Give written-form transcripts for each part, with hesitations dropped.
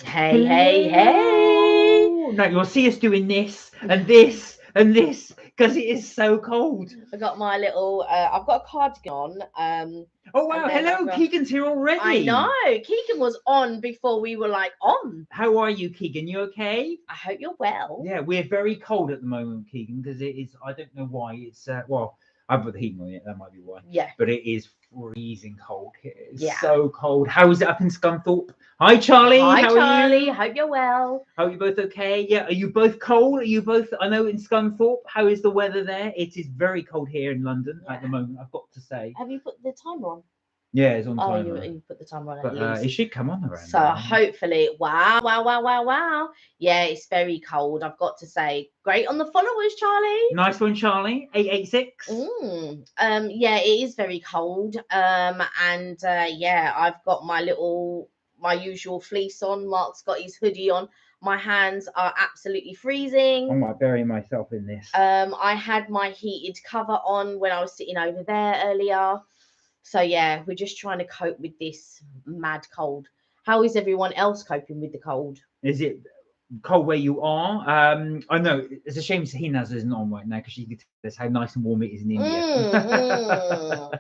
Hey, hey, hey. Hello. No, you'll see us doing this and this and this because it is so cold. I got my little, I've got a cardigan on. Oh And wow, then I've hello, got, Keegan's here I know, already. Keegan was on before we were like on. How are you, Keegan? You okay? I hope you're well. Yeah, we're very cold at the moment, Keegan, because it is. I don't know why. It's well, I've got the heating on it. That might be why. Yeah, But it is freezing cold here. It's yeah. so cold. How is it up in Scunthorpe? Hi, Charlie. Hi, How are Charlie. you? Hope you're well. Are you both okay? Yeah. Are you both cold? Are you both? I know in Scunthorpe. How is the weather there? It is very cold here in London at the Yeah. moment. I've got to say. Have you put the timer on? Yeah, it's on Oh, timer, you put the timer on at but it least. should come on around So now. hopefully, wow, wow, wow, wow, wow. Yeah, it's very cold. I've got to say, great on the followers, Charlie. Nice one, Charlie. 886. Yeah, it is very cold. And yeah, I've got my usual fleece on. Mark's got his hoodie on. My hands are absolutely I freezing. might bury myself in this. I had my heated cover on when I was sitting over there earlier. So yeah, we're just trying to cope with this mad cold. How is everyone else coping with the cold? Is it cold where you are? I know it's a shame Sahinaz isn't on right now because she could tell us how nice and warm it is in India. Mm-hmm.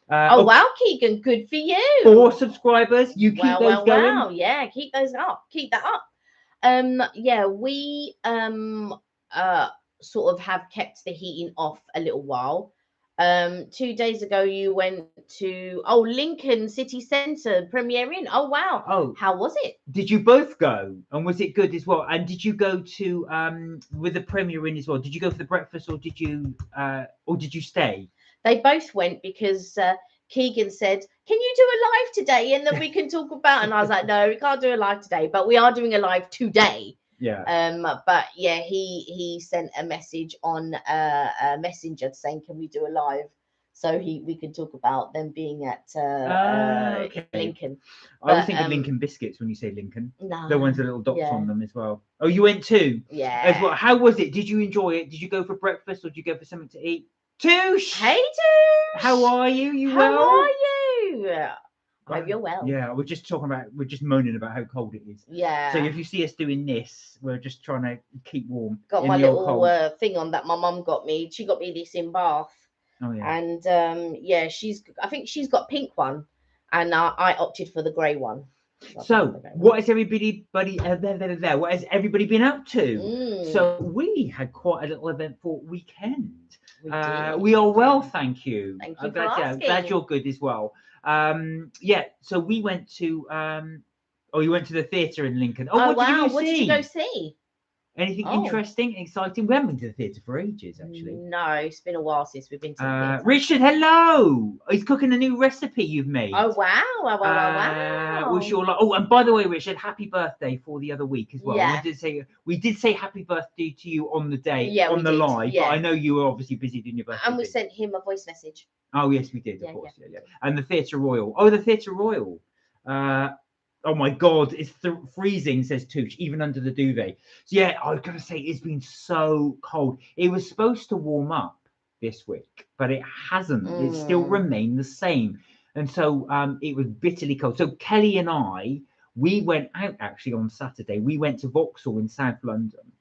Oh Oh, wow, Keegan, good for you. 4 subscribers. You keep Wow, those wow, going. wow. Yeah, keep those up. Keep that up. Yeah, we uh sort of have kept the heating off a little while. 2 days ago you went to Lincoln City Centre premiering. Oh wow. Oh, How was it? did you both go? And was it good as well? And did you go to with the premiere in as well? Did you go for the breakfast or did you stay? They both went because Keegan said, "Can you do a live today and then we can talk about?" And I was like, "No, we can't do a live today, but we are doing a live today." Yeah. But yeah, he sent a message on Messenger saying, "Can we do a live?" So we can talk about them being at Okay. Lincoln. I was But thinking Lincoln biscuits when you say Lincoln. The no, ones with little dots yeah, on them as well. Oh, you went too as yeah. well. How was it? Did you enjoy it? Did you go for breakfast or did you go for something to eat? Toosh, Hey, how Toush, are you? You how are well? you? I hope you're well. Yeah, we're just moaning about how cold it is. So Yeah. if you see us doing this, we're just trying to keep warm Got in my the old little cold. thing on that my mum got me. She got me this in Bath, Oh yeah. and yeah, I think she's got pink one, and I opted for the grey one. So I've gone for the So, grey one. what has what has everybody been up to? Mm, So, we had quite a little eventful weekend. we did. We are well, thank you. Thank I'm you for glad, yeah, glad asking. you're good as well. Yeah, so we went to, oh, you went to the theatre in Lincoln. Oh, Oh what did you wow, go what did you go see? see? Anything Oh interesting, exciting? We haven't been to the theatre for ages, actually. no, it's been a while since we've been to the theatre. Richard, hello! He's cooking a new recipe you've made. Oh wow, wow, wow, wow, Which wow. you're like, oh, and by the way, Richard, happy birthday for the other week as well. Yeah, We did say happy birthday to you on the day yeah, we on the did. live, but I Yeah, know you were obviously busy doing your birthday and we thing. sent him a voice message. Oh yes, we did, of Yeah, yeah, course, yeah, we yeah. did. And the Theatre Royal. Oh, the Theatre Royal. Uh, oh my God, it's freezing, says Tooch, even under the duvet. So yeah, I was gonna say it's been so cold. It was supposed to warm up this week, but it hasn't. It's still Mm. remained the same, and so it was bitterly cold. So Kelly and I, we went out actually on Saturday. We went to Vauxhall in South London.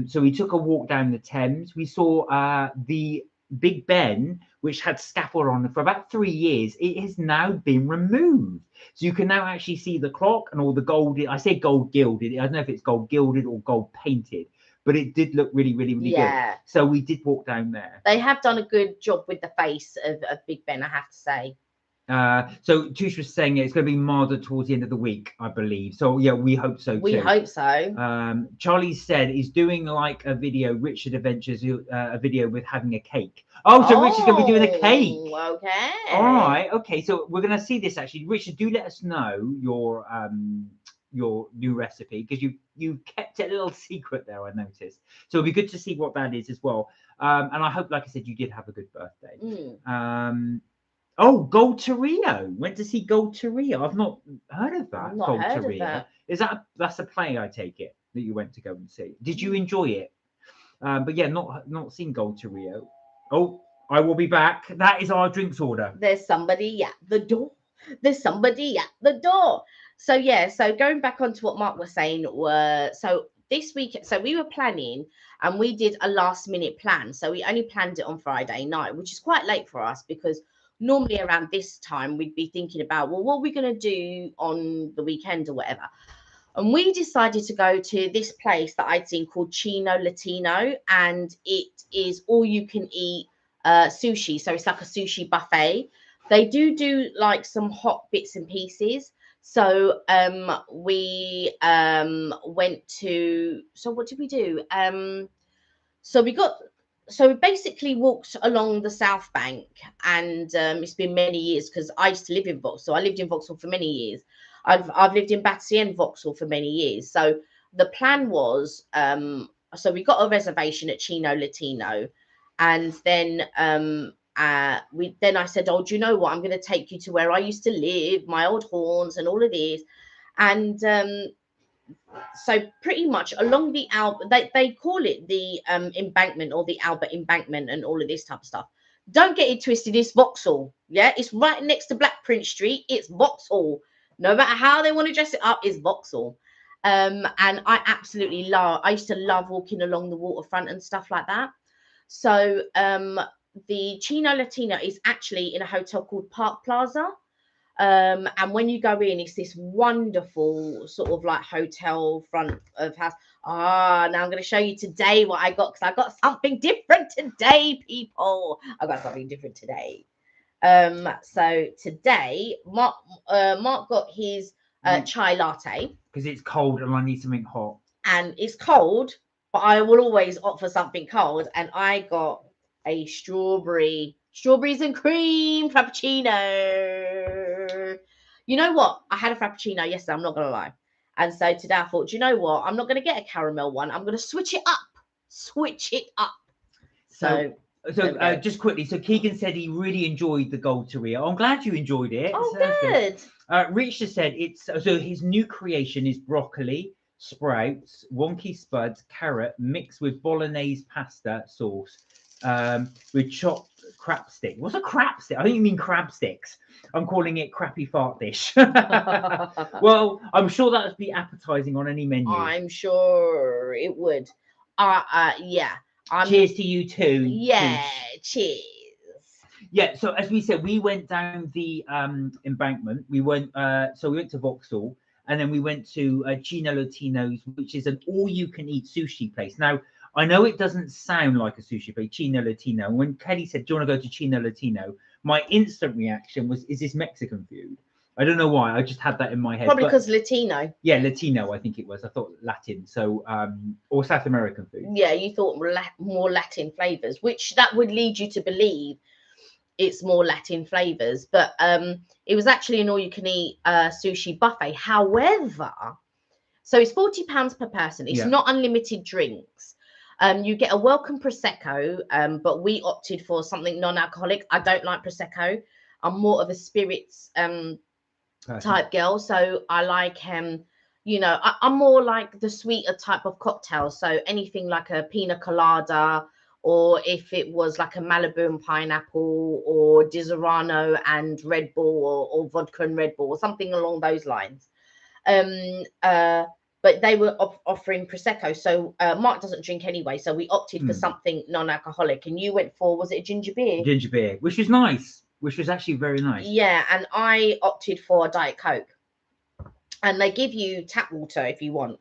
So we took a walk down the Thames. We saw the Big Ben, which had scaffold on it for about 3 years. It has now been removed. So you can now actually see the clock and all the gold. I say gold gilded. I don't know if it's gold gilded or gold painted, but it did look really, really, really good. Yeah, So we did walk down there. they have done a good job with the face of Big Ben, I have to say. So Tush was saying it's going to be milder towards the end of the week, I believe. So yeah, we hope so We too. hope so. Charlie said he's doing like a video, Richard Adventures, a video with having a cake. Oh, so Richard's going to be doing a cake. Oh, All okay. right, okay. So we're going to see this actually. Richard, do let us know your new recipe because you kept it a little secret there. I noticed. So it'll be good to see what that is as well. And I hope, like I said, you did have a good birthday. Mm, Um, Oh, Gold to Rio. Went to see Gold to Rio. I've not heard of I've that. not Gold to heard of Rio. that. Is that's a play? I take it that you went to go and see. Did you Mm. enjoy it? But yeah, not seen Gold to Rio. Oh, I will be back. That is our drinks order. There's somebody at the door. There's somebody at the door. So yeah, so going back onto what Mark was saying, were so this week, so we were planning and we did a last minute plan. So we only planned it on Friday night, which is quite late for us because normally around this time we'd be thinking about, well, what are we going to do on the weekend or whatever. And we decided to go to this place that I'd seen called Chino Latino, and it is all you can eat sushi. So it's like a sushi buffet. They do like some hot bits and pieces. So we went to, so what did we do? So we got, so we basically walked along the South Bank, and it's been many years because I used to live in Vauxhall. I lived in Vauxhall for many years. I've lived in Battersea and Vauxhall for many years. So the plan was, so we got a reservation at Chino Latino, and then then I said, oh, do you know what? I'm going to take you to where I used to live, my old haunts, and all of this, and so pretty much along the Albert, they call it the embankment or the Albert embankment and all of this type of stuff. Don't get it twisted, it's Vauxhall. Yeah, it's right next to Black Prince Street. It's Vauxhall. No matter how they want to dress it up, it's Vauxhall. And I absolutely love, I used to love walking along the waterfront and stuff like that. So the Chino Latino is actually in a hotel called Park Plaza. And when you go in, it's this wonderful sort of like hotel front of house. Now I'm going to show you today what I got, because I got something different today, people. I got something different today. So today Mark got his chai latte because it's cold and I need something hot. And it's cold, but I will always opt for something cold. And I got a strawberries and cream frappuccino. You know what? I had a frappuccino yesterday, I'm not gonna lie. And so today I thought, you know what? I'm not gonna get a caramel one. I'm gonna switch it up. So just quickly, so Keegan said he really enjoyed the Gold Torilla. I'm glad you enjoyed it. Oh, good. Rich just said it's so his new creation is broccoli, sprouts, wonky spuds, carrot mixed with bolognese pasta sauce with chopped crab stick. What's a crab stick? I think you mean crab sticks. I'm calling it crappy fart dish. Well, I'm sure that would be appetizing on any menu. I'm sure it would. Yeah. Cheers to you too. Yeah, cheers. Yeah, so as we said, we went down the embankment. We went to Vauxhall, and then we went to Chino Latino's, which is an all-you-can-eat sushi place. Now, I know it doesn't sound like a sushi place, Chino Latino. When Kelly said, do you want to go to Chino Latino? My instant reaction was, is this Mexican food? I don't know why. I just had that in my head. Probably because Latino. Yeah, Latino, I think it was. I thought Latin. So, or South American food. Yeah, you thought more Latin flavors, which that would lead you to believe it's more Latin flavors. But it was actually an all-you-can-eat sushi buffet. However, so it's £40 per person. It's not unlimited drinks. You get a welcome prosecco, but we opted for something non-alcoholic. I don't like prosecco. I'm more of a spirits type girl, so I like you know, I'm more like the sweeter type of cocktail. So anything like a pina colada, or if it was like a Malibu and pineapple, or Disaronno and Red Bull, or vodka and Red Bull, or something along those lines. But they were offering prosecco, so Mark doesn't drink anyway, so we opted for something non-alcoholic. And you went for, was it a ginger beer? Ginger beer, which was nice. Which was actually very nice. Yeah, and I opted for a Diet Coke. And they give you tap water if you want.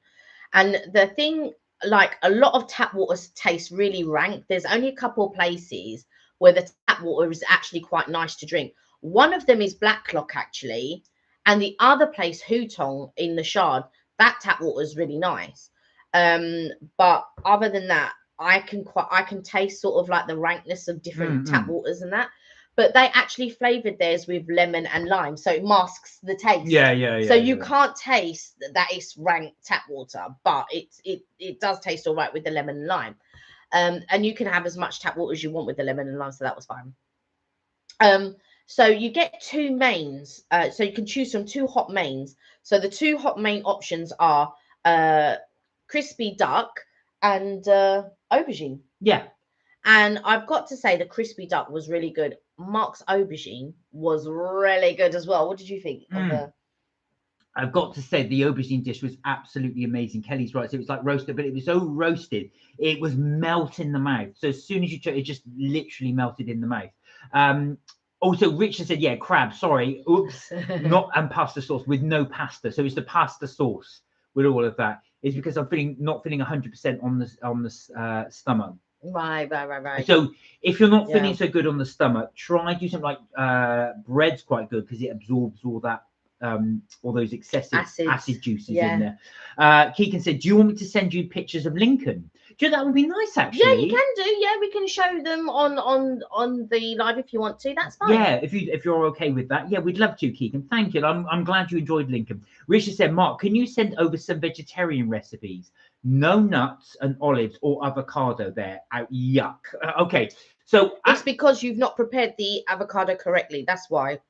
And the thing, like, a lot of tap water tastes really rank. There's only a couple of places where the tap water is actually quite nice to drink. One of them is Blacklock, actually. And the other place, Hutong in the Shard, that tap water is really nice. But other than that, I can taste sort of like the rankness of different tap waters and that. But they actually flavored theirs with lemon and lime, so it masks the taste. Yeah. So you can't taste that it's rank tap water, but it does taste all right with the lemon and lime. And you can have as much tap water as you want with the lemon and lime, so that was fine. So you get two mains. So you can choose from two hot mains. So the two hot main options are crispy duck and aubergine. Yeah. And I've got to say the crispy duck was really good. Mark's aubergine was really good as well. What did you think of the... I've got to say the aubergine dish was absolutely amazing. Kelly's right. So it was like roasted, but it was so roasted, it was melt in the mouth. So as soon as you took it, just literally melted in the mouth. Also, Richard said, yeah, crab, sorry. Oops, not and pasta sauce with no pasta. So it's the pasta sauce with all of that. It's because I'm not feeling 100% on the stomach. Right. So if you're not feeling so good on the stomach, try do something like bread's quite good because it absorbs all that all those excessive acid juices in there. Keegan said, do you want me to send you pictures of Lincoln? Do you know, that would be nice, actually. Yeah, you can do. Yeah, we can show them on the live if you want to. That's fine. Yeah, if you're okay with that. Yeah, we'd love to, Keegan. Thank you. I'm glad you enjoyed Lincoln. Richard said, Mark, can you send over some vegetarian recipes? No nuts and olives or avocado there. Yuck. Okay. So it's because you've not prepared the avocado correctly. That's why.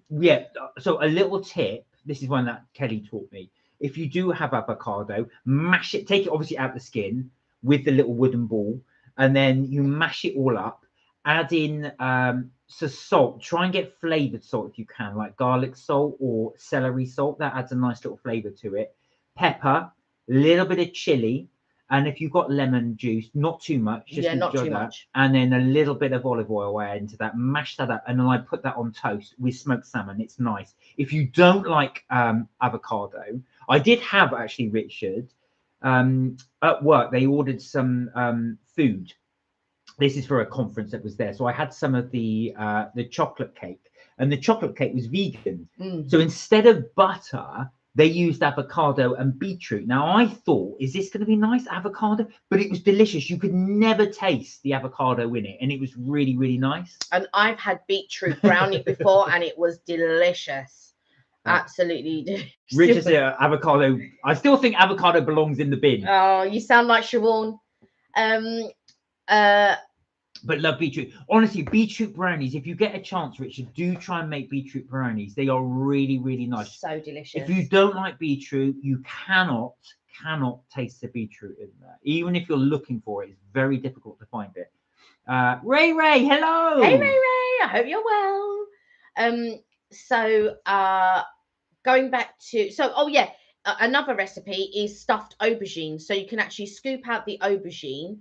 Yeah. So a little tip. This is one that Kelly taught me. If you do have avocado, mash it. Take it obviously out the skin with the little wooden ball, and then you mash it all up. Add in some salt. Try and get flavored salt if you can, like garlic salt or celery salt. That adds a nice little flavor to it. Pepper, a little bit of chili. And if you've got lemon juice, not too much, just not too much. And then a little bit of olive oil I add into that, mash that up, and then I put that on toast with smoked salmon. It's nice. If you don't like avocado, I did have actually, Richard, at work, they ordered some food. This is for a conference that was there. So I had some of the chocolate cake, and the chocolate cake was vegan. So instead of butter, they used avocado and beetroot. Now, I thought, is this going to be nice, avocado? But it was delicious. You could never taste the avocado in it. And it was really, really nice. And I've had beetroot brownie before, and it was delicious. Absolutely. Richard said avocado. I still think avocado belongs in the bin. Oh, you sound like Siobhan. But love beetroot. Honestly, beetroot brownies, if you get a chance, Richard, do try and make beetroot brownies. They are really, really nice. So delicious. If you don't like beetroot, you cannot taste the beetroot in there. Even if you're looking for it, it's very difficult to find it. Ray, hello. Hey, Ray. I hope you're well. So going back to, another recipe is stuffed aubergine. So you can actually scoop out the aubergine,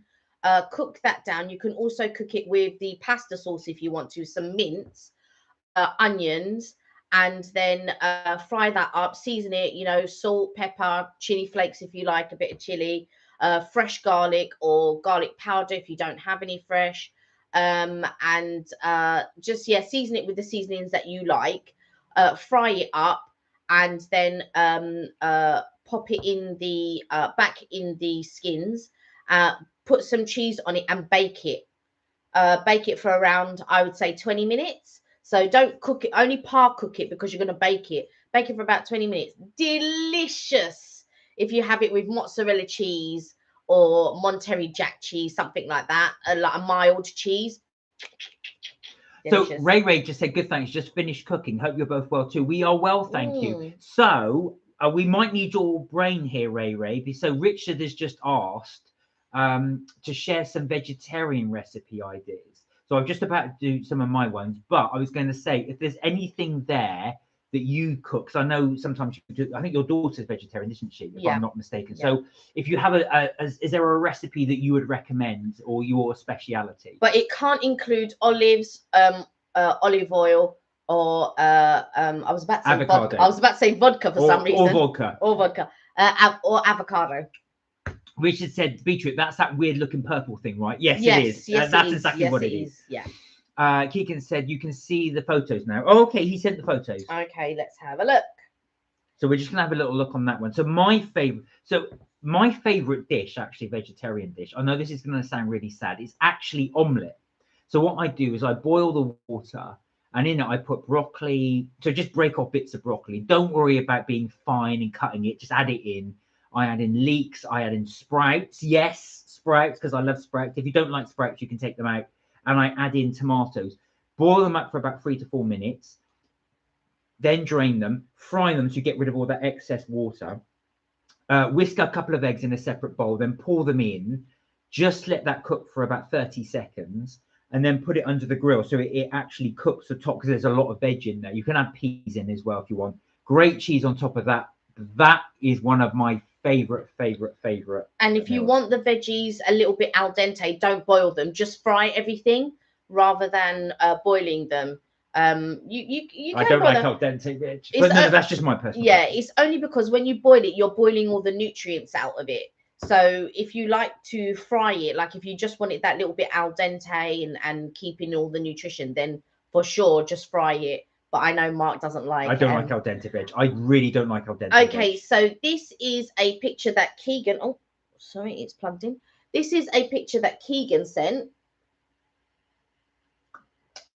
cook that down. You can also cook it with the pasta sauce if you want to, some mince, onions, and then fry that up, season it, salt, pepper, chili flakes if you like, a bit of chili, fresh garlic or garlic powder if you don't have any fresh, and season it with the seasonings that you like, fry it up, and then pop it in the back in the skins, put some cheese on it and bake it for around, I would say, 20 minutes. So don't cook it, only cook it because you're going to bake it for about 20 minutes. Delicious if you have it with mozzarella cheese or Monterey Jack cheese, something like that, like a mild cheese. Delicious. So Ray just said, good, thanks, just finished cooking, hope you're both well too. We are well, thank you. So we might need your brain here, Ray. So Richard has just asked to share some vegetarian recipe ideas. So I'm just about to do some of my ones, but I was going to say, if there's anything there that you cook, because I know sometimes you do, I think your daughter's vegetarian, isn't she? If I'm not mistaken. Yeah. So if you have is there a recipe that you would recommend or your speciality? But it can't include olives, olive oil, or I was about to say vodka. I was about to say vodka for some reason. Or vodka. Or avocado. Richard said beetroot. That's that weird looking purple thing, right? Yes, it is. Yes, that's exactly what it is. Yeah. Keegan said you can see the photos now. Oh, okay, he sent the photos. Okay, let's have a look. So we're just gonna have a little look on that one. So my favorite dish, actually vegetarian dish, I know this is gonna sound really sad, it's actually omelette. So what I do is I boil the water, and in it I put broccoli. So just break off bits of broccoli. Don't worry about being fine and cutting it, just add it in. I add in leeks, I add in sprouts. Yes, sprouts, because I love sprouts. If you don't like sprouts, you can take them out. And I add in tomatoes. Boil them up for about 3 to 4 minutes. Then drain them, fry them to get rid of all that excess water. Whisk a couple of eggs in a separate bowl, then pour them in. Just let that cook for about 30 seconds. And then put it under the grill so it actually cooks the top, because there's a lot of veg in there. You can add peas in as well if you want. great cheese on top of that. That is one of my favorite. And if you meals. want the veggies a little bit al dente, don't boil them. Just fry everything rather than boiling them. You I can don't boil like them. al dente veg, It's but no, that's just my personal. Yeah, preference. it's only because when you boil it, you're boiling all the nutrients out of it. So if you like to fry it, like if you just want it that little bit al dente and keeping all the nutrition, then for sure just fry it. But I know Mark doesn't like. I don't like al dente veg. I really don't like al dente Okay, veg. so this is a picture that Keegan. Oh, sorry, it's plugged in. This is a picture that Keegan sent.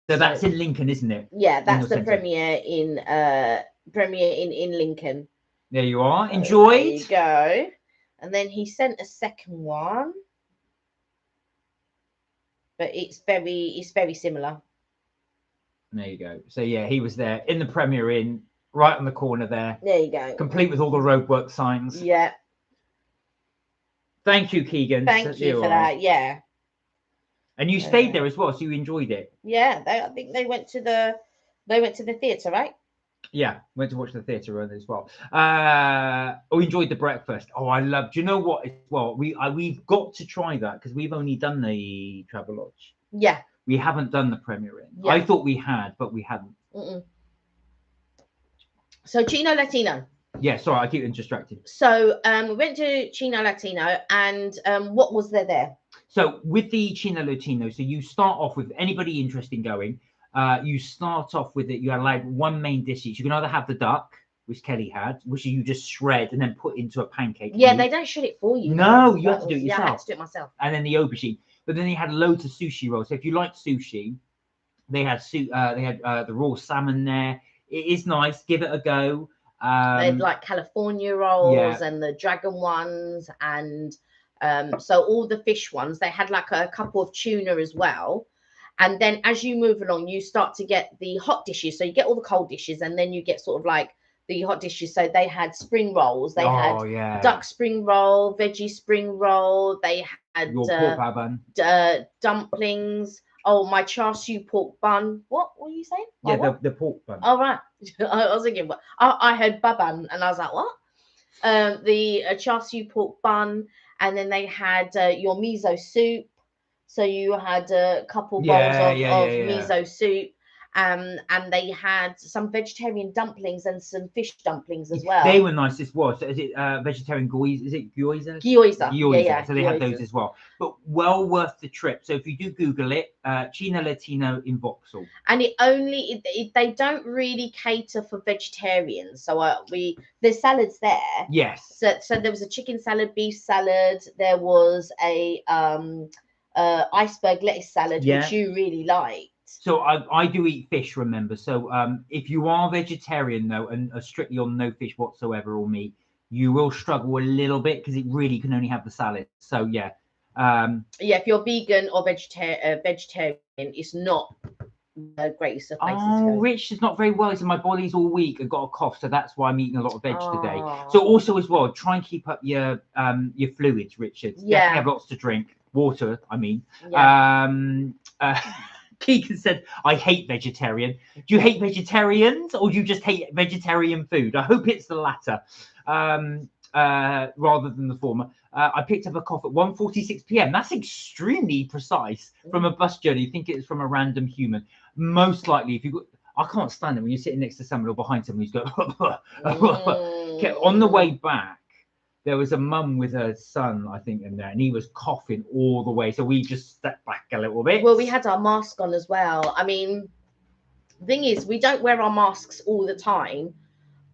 So that's in Lincoln, isn't it? Yeah, that's the Centre. premiere in Lincoln. There you are. So Enjoyed. there you go. And then he sent a second one, but it's very similar. There you go. So yeah, he was there in the Premier Inn, right on the corner there. There you go. Complete with all the roadwork signs. Yeah. Thank you, Keegan. Thank you for that. Yeah. And you stayed there as well, so you enjoyed it. Yeah, I think they went to the theatre, right? Yeah, went to watch the theatre as well. We enjoyed the breakfast. Oh, I love. Do you know what? Well, we've got to try that because we've only done the Travelodge. Yeah. We haven't done the Premier Inn. Yeah. I thought we had, but we hadn't. So Chino Latino. Yeah, sorry, I keep distracted. So we went to Chino Latino, and what was there? So with the Chino Latino, so you start off with anybody interested in going. You start off with it. You're allowed one main dish each. You can either have the duck, which Kelly had, which you just shred and then put into a pancake. Yeah, they don't shred it for you. No, you have to do it yourself. Yeah, I had to do it myself. And then the aubergine. But then they had loads of sushi rolls. So if you like sushi, they had the raw salmon there. It is nice. Give it a go. They had like California rolls and the dragon ones, and so all the fish ones. They had like a couple of tuna as well. And then as you move along, you start to get the hot dishes. So you get all the cold dishes, and then you get sort of like the hot dishes. So they had spring rolls. They had duck spring roll, veggie spring roll. They had your pork bun. Dumplings. Oh, my char siu pork bun. What were you saying? Yeah, the pork bun. Oh, right. I was thinking, I heard baban, and I was like, what? The char siu pork bun, and then they had your miso soup. So you had a couple bowls of miso soup, and they had some vegetarian dumplings and some fish dumplings as well. They were nice as well. So is it vegetarian gyoza? Is it gyoza? Gyoza. Yeah. So they had those as well. But well worth the trip. So if you do Google it, Chino Latino in Vauxhall. And they don't really cater for vegetarians. So there's salads there. Yes. So there was a chicken salad, beef salad. There was a iceberg lettuce salad, which you really liked. So I do eat fish, remember. So if you are vegetarian though and are strictly on no fish whatsoever or meat, you will struggle a little bit because it really can only have the salad. So if you're vegan or vegetarian, it's not the greatest of places to go. Rich is not very well. So my body's all weak and got a cough, so that's why I'm eating a lot of veg today. So also as well, try and keep up your fluids, Richard. Definitely have lots to drink. Water, I mean. Keegan said, I hate vegetarian. Do you hate vegetarians or do you just hate vegetarian food? I hope it's the latter rather than the former. I picked up a cough at 1:46 p.m. That's extremely precise from a bus journey. You think it's from a random human. Most likely, if you go, I can't stand it when you're sitting next to someone or behind someone who's going, okay, on the way back, there was a mum with her son, I think, in there, and he was coughing all the way. So we just stepped back a little bit. Well, we had our mask on as well. I mean, the thing is, we don't wear our masks all the time,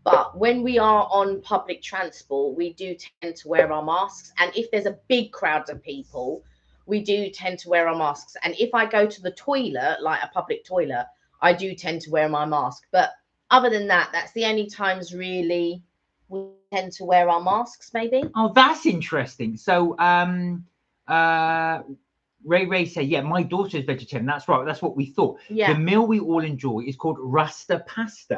but when we are on public transport, we do tend to wear our masks. And if there's a big crowd of people, we do tend to wear our masks. And if I go to the toilet, like a public toilet, I do tend to wear my mask. But other than that, that's the only times really we tend to wear our masks, maybe. Oh, that's interesting. So Ray said, yeah, my daughter's vegetarian. That's right. That's what we thought. Yeah. The meal we all enjoy is called rasta pasta.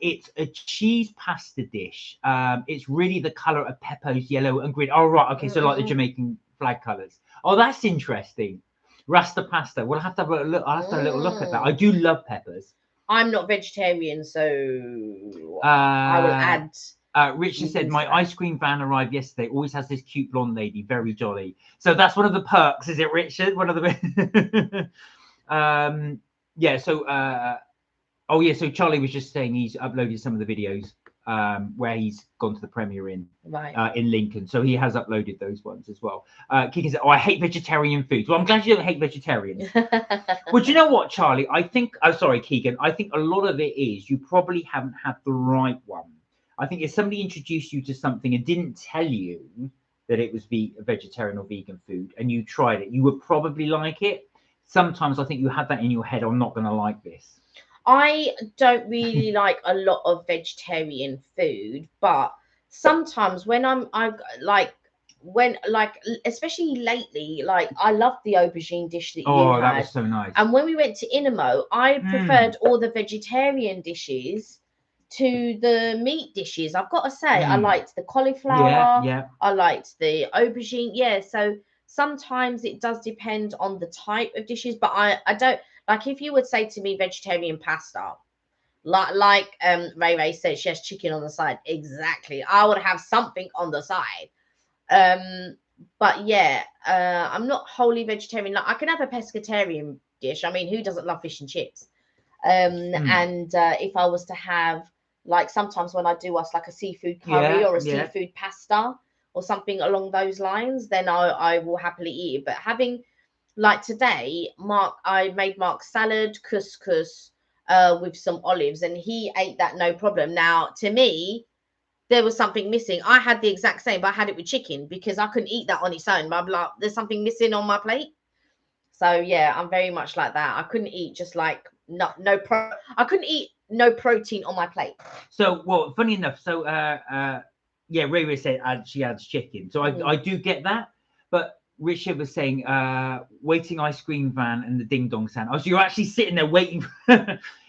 It's a cheese pasta dish. It's really the color of peppers, yellow and green. Oh, right. Okay. So like the Jamaican flag colors. Oh, that's interesting. Rasta pasta. We'll have to have a look. I'll have to have a little look at that. I do love peppers. I'm not vegetarian, so I will add. Richard said, vegans my to that. ice cream van arrived yesterday. Always has this cute blonde lady, very jolly. So that's one of the perks, is it, Richard? One of the yeah. So oh yeah. So Charlie was just saying he's uploaded some of the videos where he's gone to the premiere in Lincoln. So he has uploaded those ones as well. Keegan said, "Oh, I hate vegetarian foods." Well, I'm glad you don't hate vegetarians. Well, do you know what, Charlie? I think. Oh, sorry, Keegan. I think a lot of it is you probably haven't had the right one. I think if somebody introduced you to something and didn't tell you that it was vegetarian or vegan food, and you tried it, you would probably like it. Sometimes I think you have that in your head. I'm not going to like this. I don't really like a lot of vegetarian food, but sometimes when especially lately, like I love the aubergine dish that you Oh, had. that was so nice. And when we went to Inamo, I preferred all the vegetarian dishes to the meat dishes. I've got to say, I liked the cauliflower. Yeah. I liked the aubergine. Yeah, so sometimes it does depend on the type of dishes, but I don't like if you would say to me vegetarian pasta, like Ray Ray said, she has chicken on the side. Exactly. I would have something on the side. But yeah, I'm not wholly vegetarian. Like I can have a pescatarian dish. I mean, who doesn't love fish and chips? And if I was to have, like, sometimes when I do us like a seafood curry or a seafood pasta or something along those lines, then I will happily eat it. But having, like today, I made Mark salad, couscous, with some olives, and he ate that no problem. Now, to me, there was something missing. I had the exact same, but I had it with chicken because I couldn't eat that on its own. But I'm like, there's something missing on my plate. So yeah, I'm very much like that. I couldn't eat just like I couldn't eat no protein on my plate. So, well, funny enough, so yeah, Ray said she adds chicken. So I do get that, but Richard was saying waiting ice cream van and the ding dong sound. Oh, so you're actually sitting there waiting.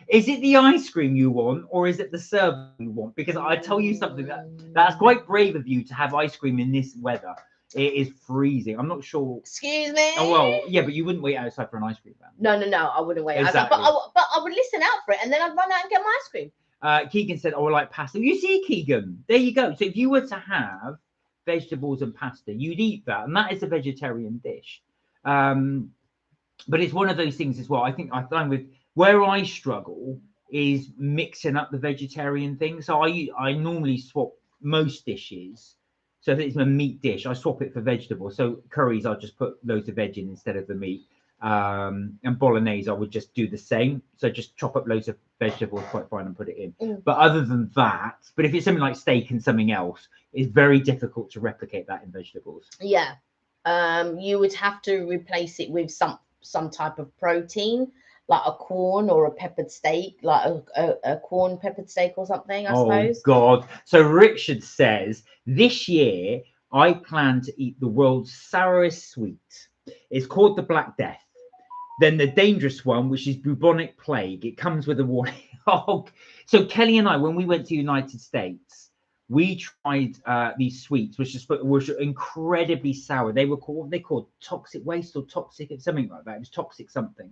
Is it the ice cream you want, or is it the server you want? Because I tell you something, that's quite brave of you to have ice cream in this weather. It is freezing. I'm not sure. Excuse me. Oh well, yeah, but you wouldn't wait outside for an ice cream van. No, I wouldn't wait. Exactly. But I would listen out for it, and then I'd run out and get my ice cream. Keegan said, "Oh, I like pasta." You see, Keegan, there you go. So if you were to have vegetables and pasta, you'd eat that, and that is a vegetarian dish. But it's one of those things as well. I think I find with where I struggle is mixing up the vegetarian thing. So I normally swap most dishes. So if it's a meat dish, I swap it for vegetables. So curries, I'll just put loads of veg in instead of the meat. And bolognese, I would just do the same. So just chop up loads of vegetables, quite fine, and put it in. But other than that, but if it's something like steak and something else, it's very difficult to replicate that in vegetables. Yeah. You would have to replace it with some type of protein, like a corn or a peppered steak, like a corn peppered steak or something, I suppose. Oh God. So Richard says, this year I plan to eat the world's sourest sweet. It's called the Black Death. Then the dangerous one, which is bubonic plague. It comes with a warning. Oh, so Kelly and I, when we went to the United States, we tried these sweets, which was incredibly sour. They were called, toxic waste or toxic, something like that. It was toxic something.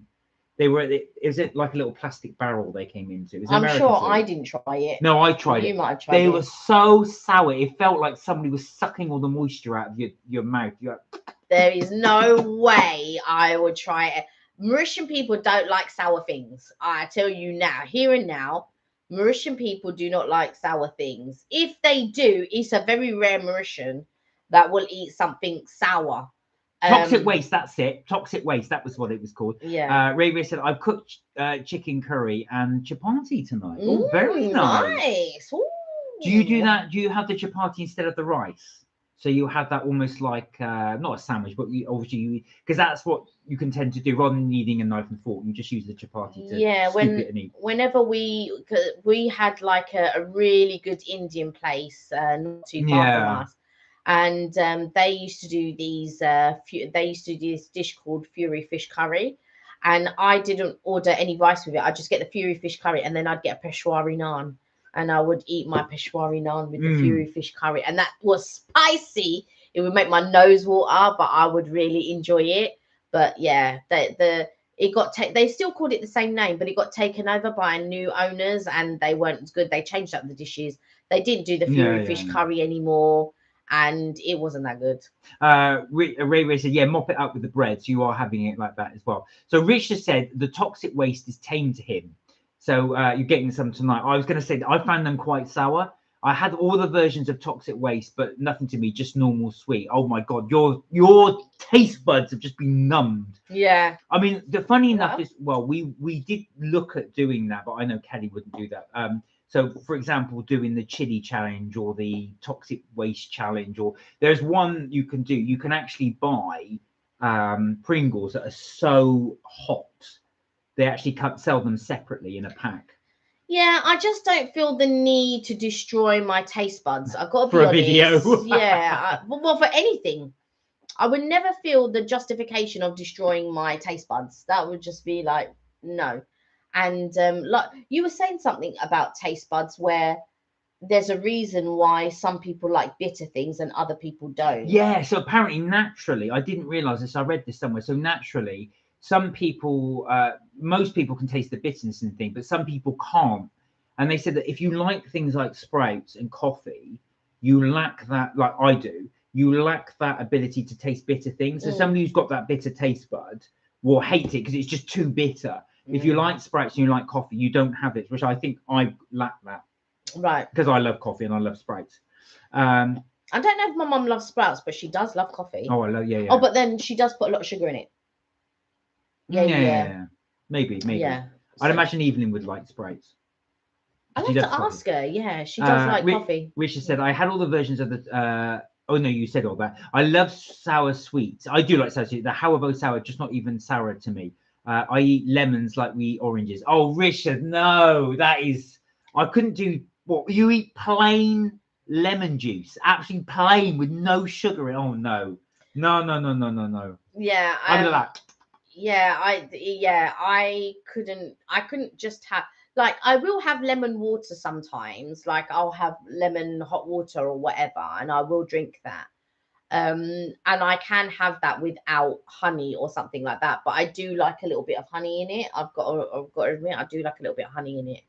Is it like a little plastic barrel they came into? I'm sure I didn't try it. No, I tried it. You might have tried it. They were so sour. It felt like somebody was sucking all the moisture out of your mouth. There is no way I would try it. Mauritian people don't like sour things. I tell you now, here and now, Mauritian people do not like sour things. If they do, it's a very rare Mauritian that will eat something sour. Toxic waste, that's it. Toxic waste, that was what it was called. Yeah. Ray said, I've cooked chicken curry and chapati tonight. Oh, very nice. Ooh. Do you do that? Do you have the chapati instead of the rice? So you have that almost like, not a sandwich, but obviously because that's what you can tend to do rather than needing a knife and fork. You just use the chapati to scoop it and eat. Whenever we had like a really good Indian place not too far from us. And they used to do this dish called Fury Fish Curry, and I didn't order any rice with it. I just get the Fury Fish Curry, and then I'd get a Peshwari naan, and I would eat my Peshwari naan with the Fury Fish Curry, and that was spicy. It would make my nose water, but I would really enjoy it. But yeah, the it got they still called it the same name, but it got taken over by new owners, and they weren't as good. They changed up the dishes. They didn't do the Fury fish curry anymore, and it wasn't that good. Ray said, yeah, mop it up with the bread. So you are having it like that as well. So Richard said the toxic waste is tame to him. So you're getting some tonight. I was going to say that I found them quite sour. I had all the versions of toxic waste, but nothing to me, just normal sweet. Oh my God, your taste buds have just been numbed. Yeah. I mean, the funny enough is, well, we did look at doing that, but I know Kelly wouldn't do that. So, for example, doing the chili challenge or the toxic waste challenge, or there's one you can do. You can actually buy Pringles that are so hot, they actually sell them separately in a pack. Yeah, I just don't feel the need to destroy my taste buds. I've got to For be a honest. video. Yeah, well, for anything. I would never feel the justification of destroying my taste buds. That would just be like, no. And like you were saying something about taste buds where there's a reason why some people like bitter things and other people don't. Yeah, so apparently naturally, I didn't realize this. I read this somewhere. So naturally, some people, most people can taste the bitterness in things, but some people can't. And they said that if you like things like sprouts and coffee, you lack that, like I do, you lack that ability to taste bitter things. So somebody who's got that bitter taste bud will hate it because it's just too bitter. If you like sprouts and you like coffee, you don't have it, which I think I lack that. Right. Because I love coffee and I love sprouts. I don't know if my mum loves sprouts, but she does love coffee. Oh, I love, yeah. Oh, but then she does put a lot of sugar in it. Yeah. Maybe. Yeah. I'd imagine Evelyn would like sprouts. I'd have to ask her. Yeah, she does like coffee. Richard said, I had all the versions of the... oh, no, you said all that. I love sour sweets. I do like sour sweets. The Haribo sour, just not even sour to me. I eat lemons like we eat oranges. Oh, Richard, no, that is... I couldn't do... What? You eat plain lemon juice? Absolutely plain with no sugar in it? Oh, no. No. Yeah. I'm like... Yeah, I couldn't just have, like, I will have lemon water sometimes, like I'll have lemon hot water or whatever, and I will drink that. And I can have that without honey or something like that, but I do like a little bit of honey in it. I've got to admit, I do like a little bit of honey in it.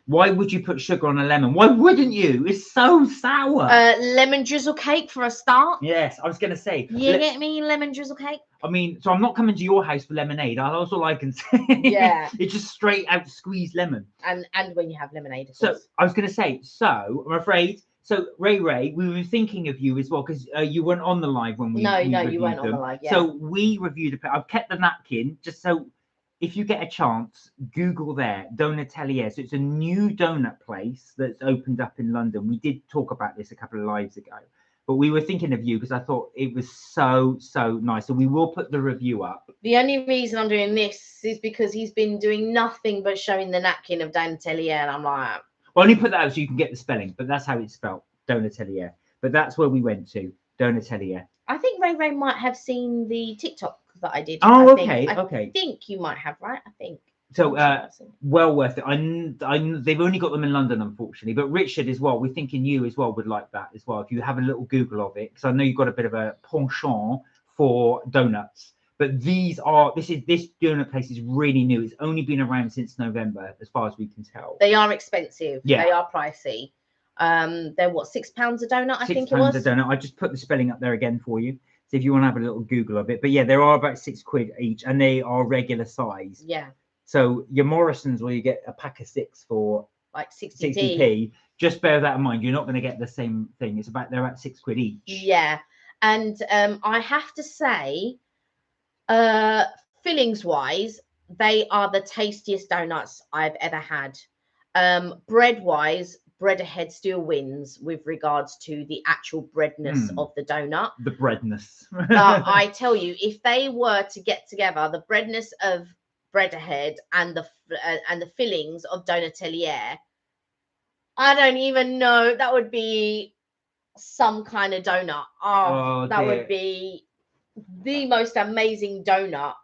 Why would you put sugar on a lemon? Why wouldn't you? It's so sour. Lemon drizzle cake for a start. Yes, I was going to say. You get me? Lemon drizzle cake? I mean, so I'm not coming to your house for lemonade. That's all I can say. Yeah. It's just straight out squeezed lemon. And when you have lemonade, of so course. I was going to say, so I'm afraid. So Ray, we were thinking of you as well because you weren't on the live when we. No, you weren't on the live. Yeah. So we reviewed it. I've kept the napkin just so if you get a chance, Google there Donatelier. So it's a new donut place that's opened up in London. We did talk about this a couple of lives ago, but we were thinking of you because I thought it was so nice. So we will put the review up. The only reason I'm doing this is because he's been doing nothing but showing the napkin of Donatelier, and I'm like, Well, only put that out so you can get the spelling, but that's how it's spelled, Donatelier. But that's where we went to, Donatelier. I think Ray might have seen the TikTok that I did. Oh, okay. I think you might have, right? I think. So, well worth it. They've only got them in London, unfortunately. But Richard as well, we're thinking you as well would like that as well. If you have a little Google of it, because I know you've got a bit of a penchant for donuts. But this donut place is really new. It's only been around since November, as far as we can tell. They are expensive. Yeah. They are pricey. They're what, £6 a donut? I think it was. £6 a donut. I just put the spelling up there again for you. So if you want to have a little Google of it. But yeah, there are about £6 each, and they are regular size. Yeah. So your Morrison's, where you get a pack of 6 for like 60p. 60p. Just bear that in mind. You're not going to get the same thing. They're at £6 each. Yeah, and I have to say, fillings wise, they are the tastiest donuts I've ever had. Bread wise, Bread Ahead still wins with regards to the actual breadness of the donut. The breadness. I tell you, if they were to get together, the breadness of Bread Ahead and the fillings of Donatelier, I don't even know. That would be some kind of donut. That would be the most amazing donut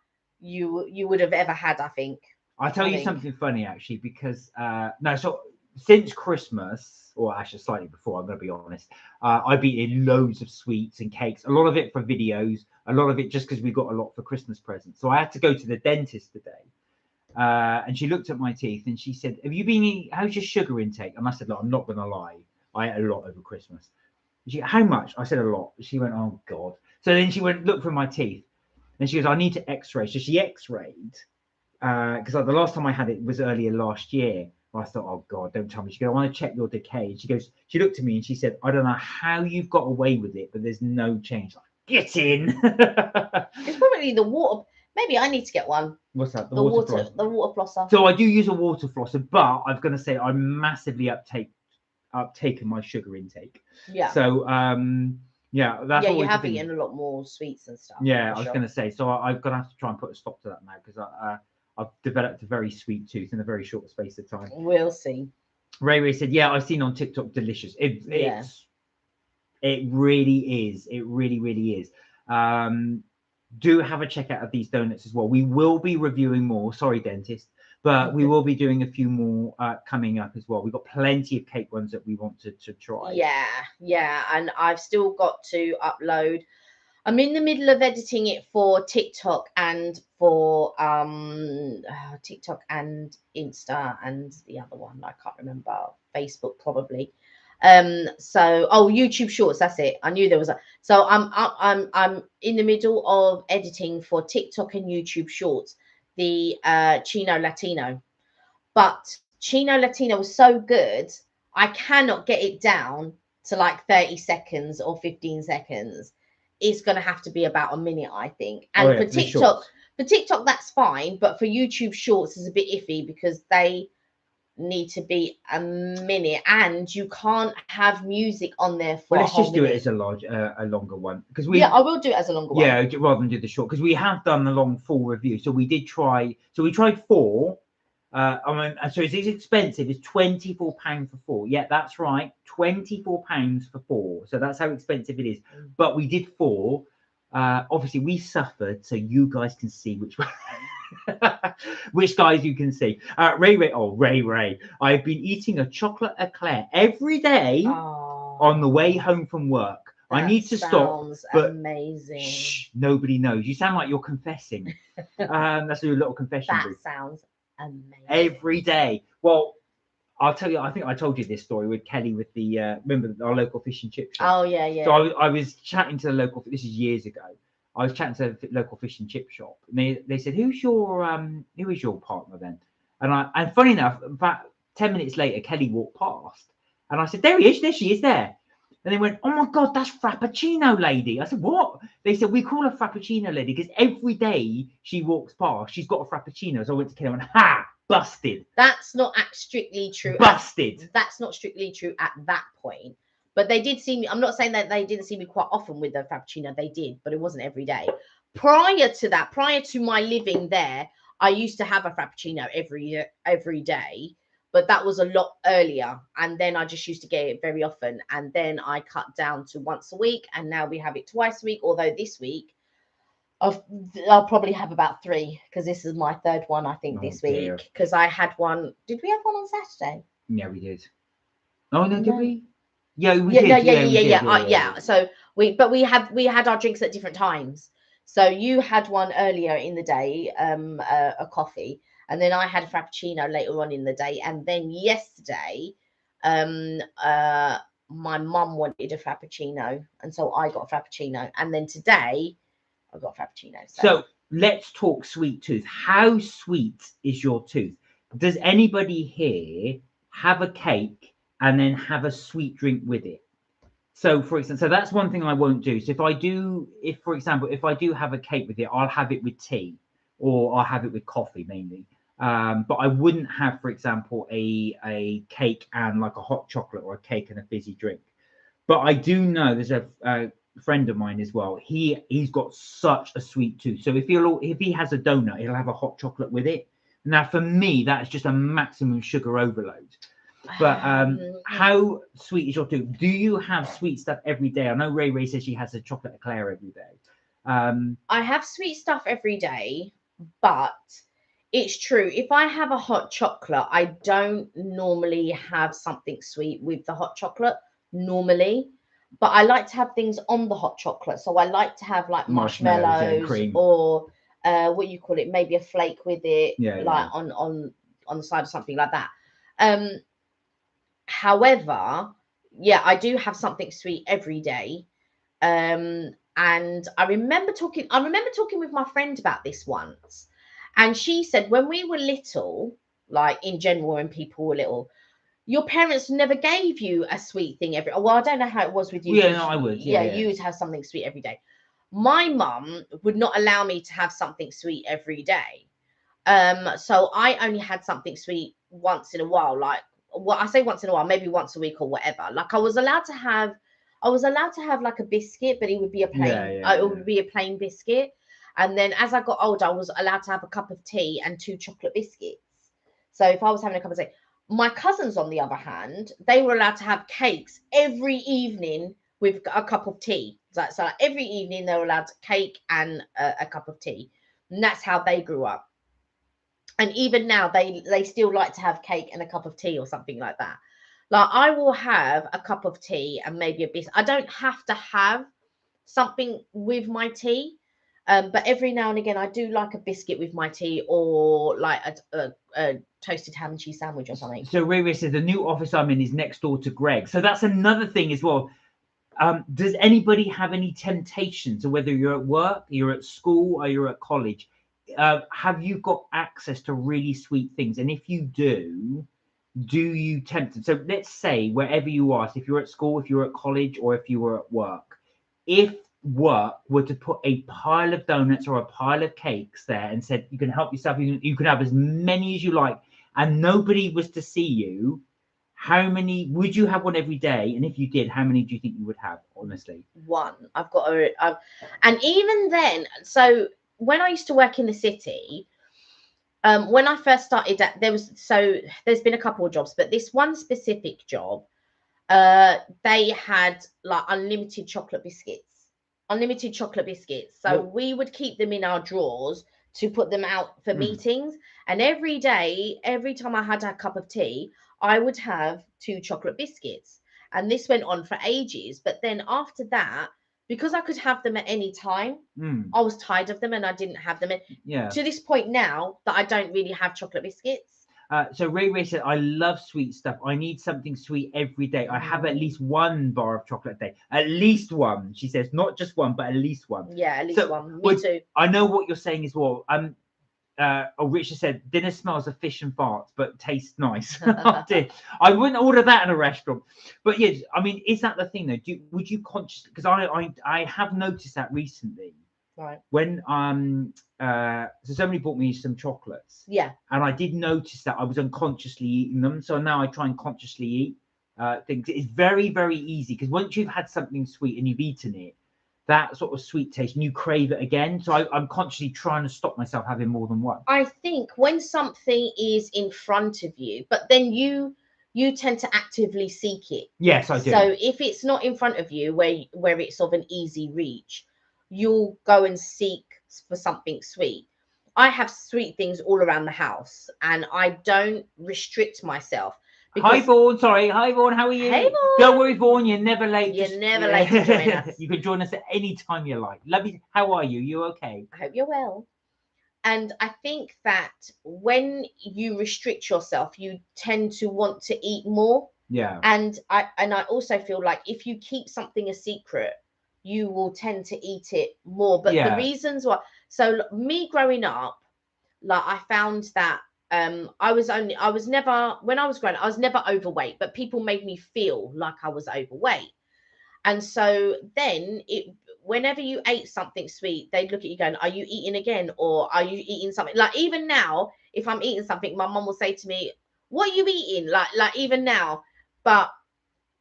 you would have ever had, I think. I'll tell you something funny, actually, because so since Christmas, or actually slightly before, I'm going to be honest. I've eaten loads of sweets and cakes, a lot of it for videos, a lot of it just because we got a lot for Christmas presents. So I had to go to the dentist today. And she looked at my teeth and she said, "Have you been eating, how's your sugar intake?" And I said, "Look, I'm not going to lie. I ate a lot over Christmas." She, "How much?" I said, "A lot." She went, "Oh God." So then she went, "Look for my teeth." And she goes, "I need to x-ray." So she x-rayed because the last time I had it was earlier last year. I thought, "Oh God, don't tell me." She goes, "I want to check your decay." She goes, she looked at me and she said, "I don't know how you've got away with it, but there's no change." Like, get in. It's probably the water. Maybe I need to get one. What's that? The water flosser. So I do use a water flosser, but I'm going to say I'm massively uptaken my sugar intake. Yeah. So yeah, that's yeah, you always the have thing. eaten a lot more sweets and stuff. Yeah, for I was sure. going to say. So I'm going to have to try and put a stop to that now because I've developed a very sweet tooth in a very short space of time. We'll see. Ray said, "Yeah, I've seen on TikTok, delicious. Yeah. It really is. It really, really is." Do have a check out of these donuts as well. We will be reviewing more. Sorry, dentist, but we will be doing a few more coming up as well. We've got plenty of cake ones that we want to try. Yeah, and I've still got to upload. I'm in the middle of editing it for TikTok and for TikTok and Insta and the other one I can't remember, Facebook probably. So YouTube Shorts, that's it. I knew there was a. So I'm in the middle of editing for TikTok and YouTube Shorts the Chino Latino, but Chino Latino was so good I cannot get it down to like 30 seconds or 15 seconds. It's going to have to be about a minute, I think. And for TikTok, that's fine. But for YouTube Shorts, is a bit iffy because they need to be a minute, and you can't have music on there for. Well, let's just do minute. it as a longer one because I will do it as a longer one. Yeah, rather than do the short because we have done a long full review. So we did try. So we tried 4. I mean, so it's expensive. It's £24 for 4. Yeah, that's right, £24 for 4. So that's how expensive it is. But we did 4. Obviously, we suffered, so you guys can see which one. Which guys you can see. Ray. I've been eating a chocolate eclair every day on the way home from work. I need to stop. But amazing. Shh, nobody knows. You sound like you're confessing. That's a little confession. That sounds amazing. Every day. Well, I'll tell you, I think I told you this story with Kelly with the remember our local fish and chip shop. Oh yeah. So I was chatting to the local, this is years ago. I was chatting to the local fish and chip shop, and they said, who is your partner then? And funny enough, about 10 minutes later, Kelly walked past, and I said, there he is, there she is there. And they went, oh my God, that's Frappuccino Lady. I said, what? They said, we call her Frappuccino Lady because every day she walks past, she's got a Frappuccino. So I went to Kelly and went, ha, busted. That's not strictly true. Busted. That's not strictly true at that point. But they did see me. I'm not saying that they didn't see me quite often with the Frappuccino. They did, but it wasn't every day. Prior to that, prior to my living there, I used to have a Frappuccino every day. But that was a lot earlier. And then I just used to get it very often. And then I cut down to once a week. And now we have it twice a week. Although this week, I'll probably have about 3 because this is my 3rd one, I think, this week. Because I had one. Did we have one on Saturday? Yeah, we did. Oh, no, did we? Yeah, we did. Yeah. So we had our drinks at different times. So you had one earlier in the day, a coffee. And then I had a Frappuccino later on in the day. And then yesterday, my mum wanted a Frappuccino. And so I got a Frappuccino. And then today, I got a Frappuccino. So let's talk sweet tooth. How sweet is your tooth? Does anybody here have a cake and then have a sweet drink with it? So for example, so that's one thing I won't do. So for example, if I do have a cake with it, I'll have it with tea or I'll have it with coffee mainly. But I wouldn't have, for example, a cake and like a hot chocolate or a cake and a fizzy drink. But I do know there's a friend of mine as well. He's got such a sweet tooth. So if he has a donut, he'll have a hot chocolate with it. Now for me, that's just a maximum sugar overload. But how sweet is your tooth? Do you have sweet stuff every day? I know Ray says she has a chocolate eclair every day. I have sweet stuff every day, but It's true. If I have a hot chocolate, I don't normally have something sweet with the hot chocolate normally, but I like to have things on the hot chocolate. So I like to have like Marshmallows, yeah, marshmallows cream. or what you call it, maybe a flake with it, Yeah, like yeah. on the side of something like that. Um, However, yeah, I do have something sweet every day. And I remember talking with my friend about this once, and she said when we were little, like in general, when people were little, your parents never gave you a sweet thing every. Well, I don't know how it was with you. Yeah, 'Cause no, I would. Yeah, yeah. you would have something sweet every day. My mum would not allow me to have something sweet every day. So I only had something sweet once in a while, like I say once in a while, maybe once a week or whatever. Like I was allowed to have like a biscuit, but it would be a Yeah, plain, yeah, it yeah. would be a plain biscuit. And then as I got older, I was allowed to have a cup of tea and 2 chocolate biscuits. So if I was having a cup of tea, my cousins, on the other hand, they were allowed to have cakes every evening with a cup of tea. So like every evening they were allowed cake and a cup of tea, and that's how they grew up. And even now they still like to have cake and a cup of tea or something like that. Like I will have a cup of tea and maybe a biscuit. I don't have to have something with my tea, but every now and again I do like a biscuit with my tea, or like a toasted ham and cheese sandwich or something. So Ray says the new office I'm in is next door to Greg. So that's another thing as well. Does anybody have any temptations? So whether you're at work, you're at school, or you're at college, have you got access to really sweet things? And if you do you tempt them? So let's say wherever you are, so if you're at school, if you're at college, or if you were at work, if work were to put a pile of donuts or a pile of cakes there and said you can help yourself, you can have as many as you like, and nobody was to see you, how many would you have one every day? And if you did, how many do you think you would have, honestly? One. And even then, so when I used to work in the city, when I first started, there's been a couple of jobs, but this one specific job, they had like unlimited chocolate biscuits. So What? we would keep them in our drawers to put them out for meetings. And every day, every time I had a cup of tea, I would have 2 chocolate biscuits. And this went on for ages. But then after that, because I could have them at any time, I was tired of them and I didn't have them. Yeah. To this point now that I don't really have chocolate biscuits. So Ray said, I love sweet stuff. I need something sweet every day. I have at least one bar of chocolate a day. At least one. She says, not just one, but at least one. Yeah, at least one. Me too. I know what you're saying as well. Richard said, dinner smells of fish and farts, but tastes nice. Oh, dear. I wouldn't order that in a restaurant. But yes, I mean, is that the thing though? Would you consciously, because I have noticed that recently. Right. When so somebody bought me some chocolates. Yeah. And I did notice that I was unconsciously eating them. So now I try and consciously eat things. It's very, very easy because once you've had something sweet and you've eaten it, that sort of sweet taste, and you crave it again. So I'm consciously trying to stop myself having more than one. I think when something is in front of you, but then you tend to actively seek it. Yes, I do. So if it's not in front of you, where it's of an easy reach, you'll go and seek for something sweet. I have sweet things all around the house, and I don't restrict myself. Hi, Vaughan. Sorry. Hi, Vaughan. How are you? Hey, Vaughan. Don't worry, Vaughan. You're never late. You're never late to join us. You can join us at any time you like. Love you. How are you? You okay? I hope you're well. And I think that when you restrict yourself, you tend to want to eat more. Yeah. And I also feel like if you keep something a secret, you will tend to eat it more. But the reasons why, so me growing up, like I found that I was never, when I was growing up, I was never overweight, but people made me feel like I was overweight. And so then whenever you ate something sweet, they'd look at you going, are you eating again? Or are you eating something? Like even now, if I'm eating something, my mum will say to me, what are you eating? Like even now. But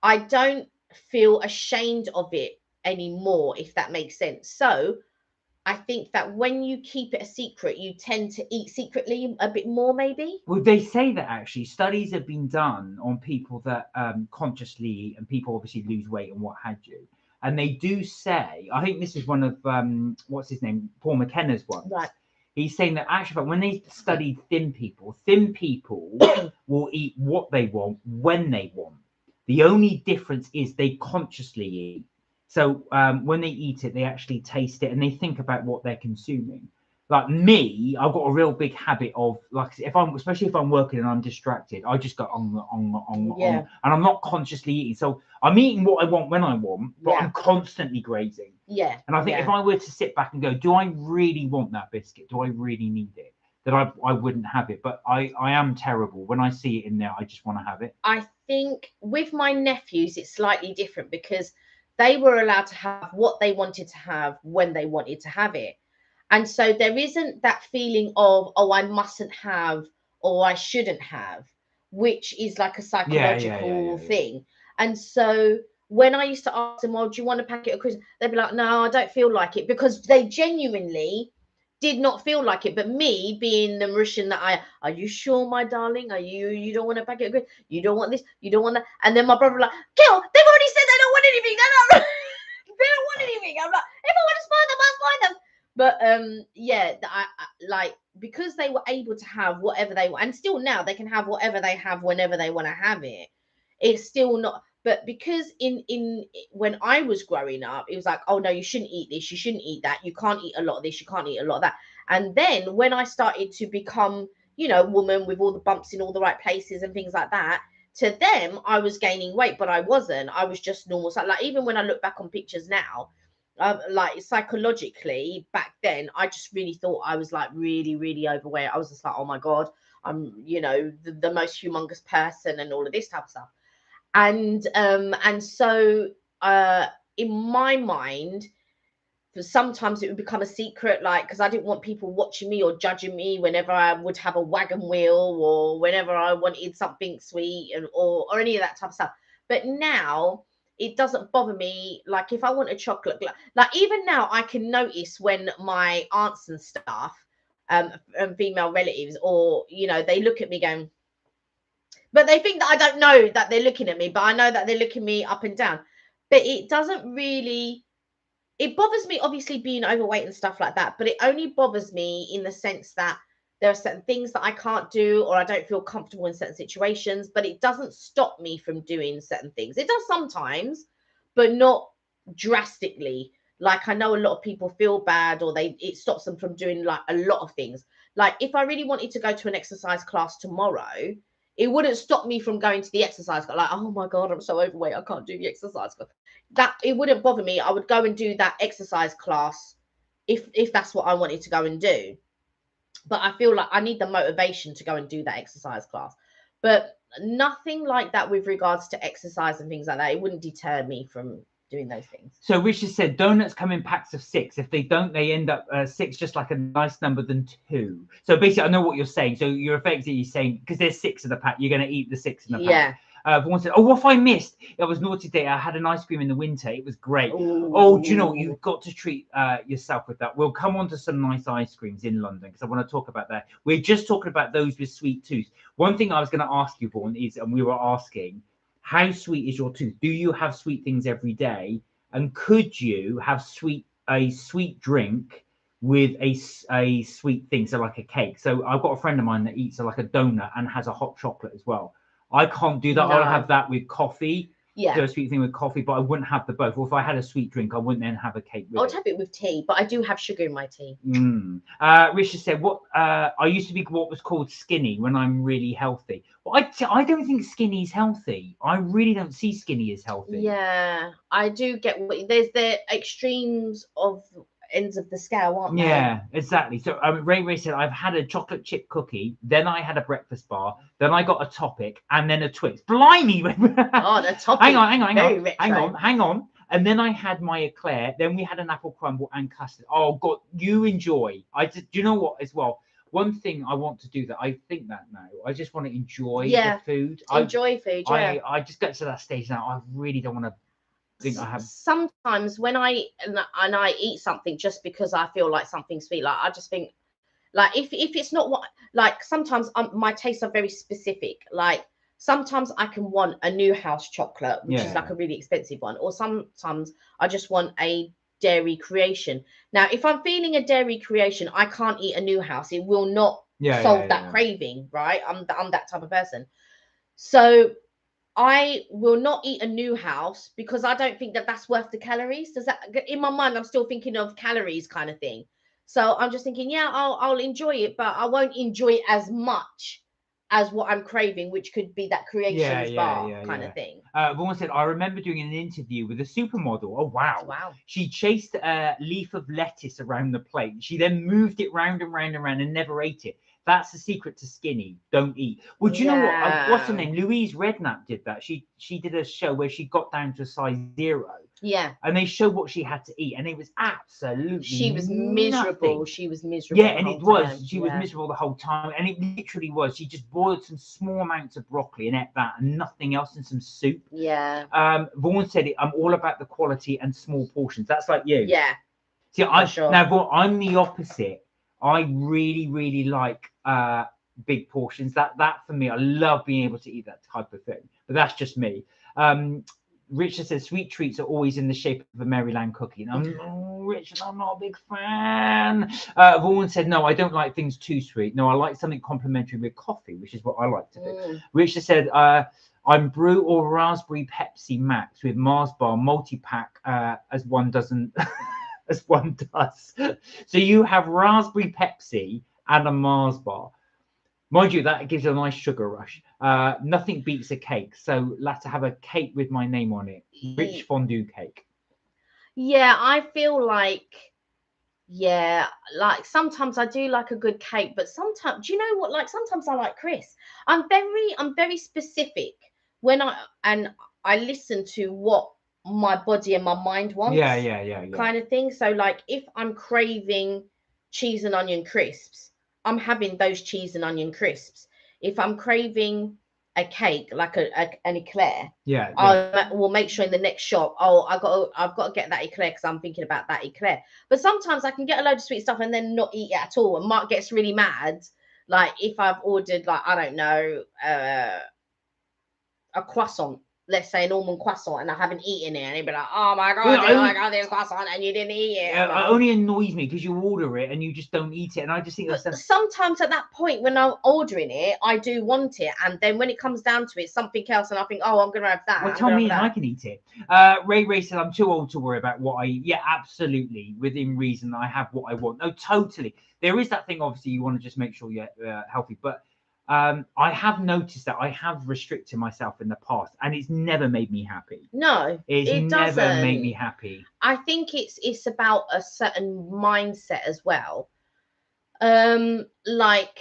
I don't feel ashamed of it anymore, if that makes sense. So I think that when you keep it a secret, you tend to eat secretly a bit more, maybe. Well, they say that actually studies have been done on people that consciously eat, and people obviously lose weight and what have you. And they do say, I think this is one of what's his name, Paul McKenna's one. Right. He's saying that actually, when they studied thin people will eat what they want when they want. The only difference is they consciously eat. So when they eat it, they actually taste it and they think about what they're consuming. Like me, I've got a real big habit of, like, especially if I'm working and I'm distracted, I just go on, Yeah. and I'm not consciously eating. So I'm eating what I want when I want, but Yeah. I'm constantly grazing. Yeah. And I think if I were to sit back and go, do I really want that biscuit? Do I really need it? That I wouldn't have it. But I am terrible. When I see it in there, I just want to have it. I think with my nephews, it's slightly different because they were allowed to have what they wanted to have when they wanted to have it. And so there isn't that feeling of, oh, I mustn't have or I shouldn't have, which is like a psychological thing. And so when I used to ask them, well, do you want a packet of crisps? They'd be like, no, I don't feel like it, because they genuinely did not feel like it. But me, being the Mauritian that are you sure, my darling? You don't want a packet of crisps? You don't want this? You don't want that? And then my brother was like, Gil, they've already said they don't want anything. They're not, they don't want anything. I'm like, if I want to buy them, I'll buy them. But yeah, I like, because they were able to have whatever they want, and still now they can have whatever they have whenever they want to have it. It's still not, but because in when I was growing up, it was like, oh no, you shouldn't eat this, you shouldn't eat that, you can't eat a lot of this, you can't eat a lot of that. And then when I started to become, woman with all the bumps in all the right places and things like that, to them I was gaining weight, but I wasn't. I was just normal. So like, even when I look back on pictures now, like psychologically back then, I just really thought I was like really, really overweight. I was just like, oh my god, I'm the most humongous person and all of this type of stuff. And so in my mind, for sometimes it would become a secret, like, because I didn't want people watching me or judging me whenever I would have a wagon wheel or whenever I wanted something sweet or any of that type of stuff. But now it doesn't bother me. Like if I want a chocolate, like even now I can notice when my aunts and stuff, and female relatives, or they look at me going, but they think that I don't know that they're looking at me, but I know that they're looking me up and down. But it doesn't really, it bothers me obviously being overweight and stuff like that, but it only bothers me in the sense that there are certain things that I can't do or I don't feel comfortable in certain situations, but it doesn't stop me from doing certain things. It does sometimes, but not drastically. Like I know a lot of people feel bad, or it stops them from doing like a lot of things. Like if I really wanted to go to an exercise class tomorrow, it wouldn't stop me from going to the exercise class. Like, oh my god, I'm so overweight, I can't do the exercise class. That it wouldn't bother me. I would go and do that exercise class if that's what I wanted to go and do. But I feel like I need the motivation to go and do that exercise class. But nothing like that with regards to exercise and things like that. It wouldn't deter me from doing those things. So Richard said donuts come in packs of 6. If they don't, they end up 6, just like a nice number than 2. So basically, I know what you're saying. So you're effectively saying, because there's 6 in the pack, you're going to eat the 6 in the pack. Yeah. One said, oh, what if I missed? It was naughty day. I had an ice cream in the winter. It was great. Ooh. Oh, do you know, you've got to treat yourself with that. We'll come on to some nice ice creams in London because I want to talk about that. We're just talking about those with sweet tooth. One thing I was going to ask you, Vaughan, is, and we were asking, how sweet is your tooth? Do you have sweet things every day? And could you have a sweet drink with a sweet thing, so like a cake? So I've got a friend of mine that eats like a donut and has a hot chocolate as well. I can't do that. No. I'll have that with coffee. Yeah. Do a sweet thing with coffee, but I wouldn't have the both. Or if I had a sweet drink, I wouldn't then have a cake with I would have it with tea, but I do have sugar in my tea. Richard said, "What I used to be what was called skinny when I'm really healthy." Well, I don't think skinny is healthy. I really don't see skinny as healthy. Yeah, I do get what there's the extremes of ends of the scale, aren't there? Yeah, exactly. So Ray said, I've had a chocolate chip cookie, then I had a breakfast bar, then I got a Topic, and then a Twix. Blimey! Oh, the Topic. Hang on. And then I had my eclair. Then we had an apple crumble and custard. Oh God, you enjoy. Do you know what as well? One thing I want to do that I think that now. I just want to enjoy the food. Enjoy food. Yeah. I just get to that stage now. I really don't want to. Sometimes when I eat something just because I feel like something sweet, like I just think, like if it's not what, like sometimes my tastes are very specific. Like sometimes I can want a New House chocolate, which is like a really expensive one, or sometimes I just want a dairy creation. Now, if I'm feeling a dairy creation, I can't eat a new house. It will not solve that craving, right? I'm that type of person. So I will not eat a new house because I don't think that that's worth the calories. Does that, in my mind, I'm still thinking of calories kind of thing. So I'm just thinking, yeah, I'll enjoy it, but I won't enjoy it as much as what I'm craving, which could be that creations bar kind of thing. Vaughan said, I remember doing an interview with a supermodel. Oh, wow. Wow. She chased a leaf of lettuce around the plate. She then moved it round and round and round and never ate it. That's the secret to skinny. Don't eat. Well, do you know what? What's her name? Louise Redknapp did that. She did a show where she got down to a size 0. Yeah. And they showed what she had to eat, and it was absolutely She was miserable. nothing. She was miserable. Yeah, and it was. She was miserable the whole time, and it literally was. She just boiled some small amounts of broccoli and ate that, and nothing else, and some soup. Yeah. Vaughan said, I'm all about the quality and small portions. That's like you. Yeah. See, now Vaughan, I'm the opposite. I really, really like big portions. That for me, I love being able to eat that type of thing. But that's just me. Richard says sweet treats are always in the shape of a Maryland cookie. And Richard, I'm not a big fan. Vaughan said, no, I don't like things too sweet. No, I like something complimentary with coffee, which is what I like to do. Richard said, I'm brew or raspberry Pepsi Max with Mars bar multi-pack as one doesn't as one does. So you have raspberry Pepsi and a Mars bar. Mind you, that gives you a nice sugar rush. Nothing beats a cake. So let's have a cake with my name on it. Rich fondue cake. Yeah, I feel like, like sometimes I do like a good cake, but sometimes, do you know what? Like sometimes I like crisps. I'm very specific when I listen to what my body and my mind wants. Yeah. Kind of thing. So like if I'm craving cheese and onion crisps, I'm having those cheese and onion crisps. If I'm craving a cake, like an eclair, I will make sure in the next shop, I've got to get that eclair because I'm thinking about that eclair. But sometimes I can get a load of sweet stuff and then not eat it at all. And Mark gets really mad, like if I've ordered, like, I don't know, a croissant, let's say an almond croissant, and I haven't eaten it, and he'd be like, oh my god, I got this croissant and you didn't eat it. It only annoys me because you order it and you just don't eat it, and I just think that's sometimes at that point when I'm ordering it, I do want it, and then when it comes down to it, something else, and I think, oh, I'm gonna have that. Well, tell me, and I can eat it. Ray said, I'm too old to worry about what I eat. Yeah, absolutely, within reason, I have what I want. No, totally. There is that thing, obviously, you want to just make sure you're healthy, but I have noticed that I have restricted myself in the past, and it's never made me happy. No, it never made me happy. I think it's about a certain mindset as well. Like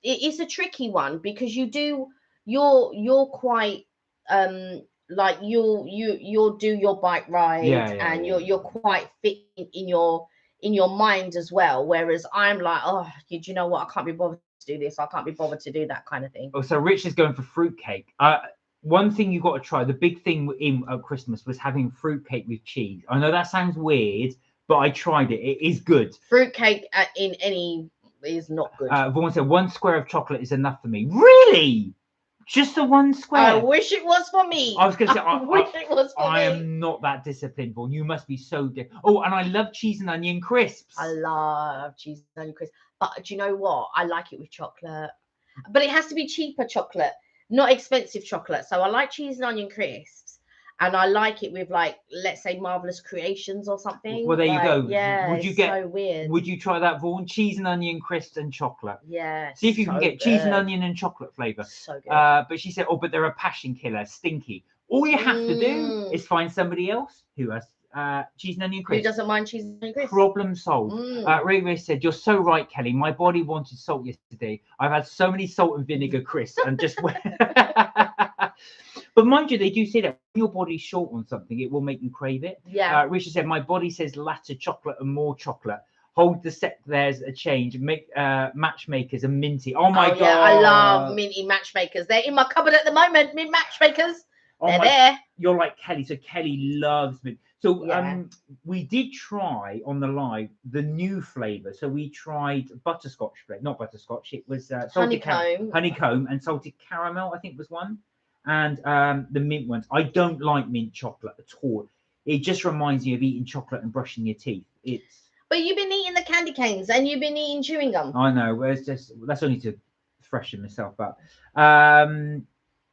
it's a tricky one because you're quite like you'll do your bike ride, and you're quite fit in your mind as well. Whereas I'm like, oh, do you know what? I can't be bothered to do this. I can't be bothered to do that kind of thing. Oh, so Rich is going for fruitcake. One thing you got to try. The big thing at Christmas was having fruitcake with cheese. I know that sounds weird, but I tried it. It is good. Fruitcake in any is not good. Vaughan said 1 square of chocolate is enough for me. Really? Just the 1 square? I wish it was for me. I was going to say, I wish it was for me. I am not that disciplined, Vaughan. You must be so Oh, and I love cheese and onion crisps. I love cheese and onion crisps. But do you know what? I like it with chocolate. But it has to be cheaper chocolate, not expensive chocolate. So I like cheese and onion crisps. And I like it with, like, let's say Marvelous Creations or something. Well, there you go. Yeah, would you so weird. Would you try that, Vaughan? Cheese and onion crisps and chocolate. Yeah. See if you can get cheese and onion and chocolate flavour. So good. But she said, oh, but they're a passion killer, stinky. All you have to do is find somebody else who has cheese and onion crisps. Who doesn't mind cheese and onion crisps? Problem solved. Ray said, you're so right, Kelly. My body wanted salt yesterday. I've had so many salt and vinegar crisps and just But mind you, they do say that when your body's short on something, it will make you crave it. Yeah. Richard said, my body says latter chocolate and more chocolate. Hold the set, there's a change. Make matchmakers and minty. Oh my god. Yeah, I love minty matchmakers. They're in my cupboard at the moment. Mint matchmakers. They're there. You're like Kelly. So Kelly loves mint. So we did try on the live the new flavour. So we tried butterscotch flavor, not butterscotch. It was honeycomb and salted caramel, I think was one. And the mint ones. I don't like mint chocolate at all. It just reminds me of eating chocolate and brushing your teeth. It's. But you've been eating the candy canes and you've been eating chewing gum. I know. Well, it's just that's only to freshen myself up.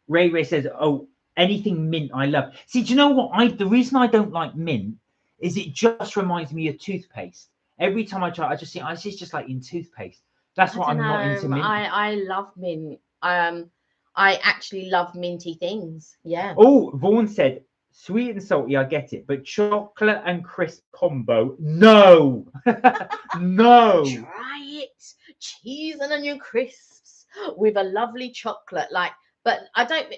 Ray says, "Oh, anything mint, I love." See, do you know what? The reason I don't like mint is it just reminds me of toothpaste. Every time I try, I just think it's just like in toothpaste. That's what I'm not into mint. I love mint. I actually love minty things. Yeah. Oh, Vaughan said, sweet and salty, I get it, but chocolate and crisp combo, no, no. Try it. Cheese and onion crisps with a lovely chocolate. But I don't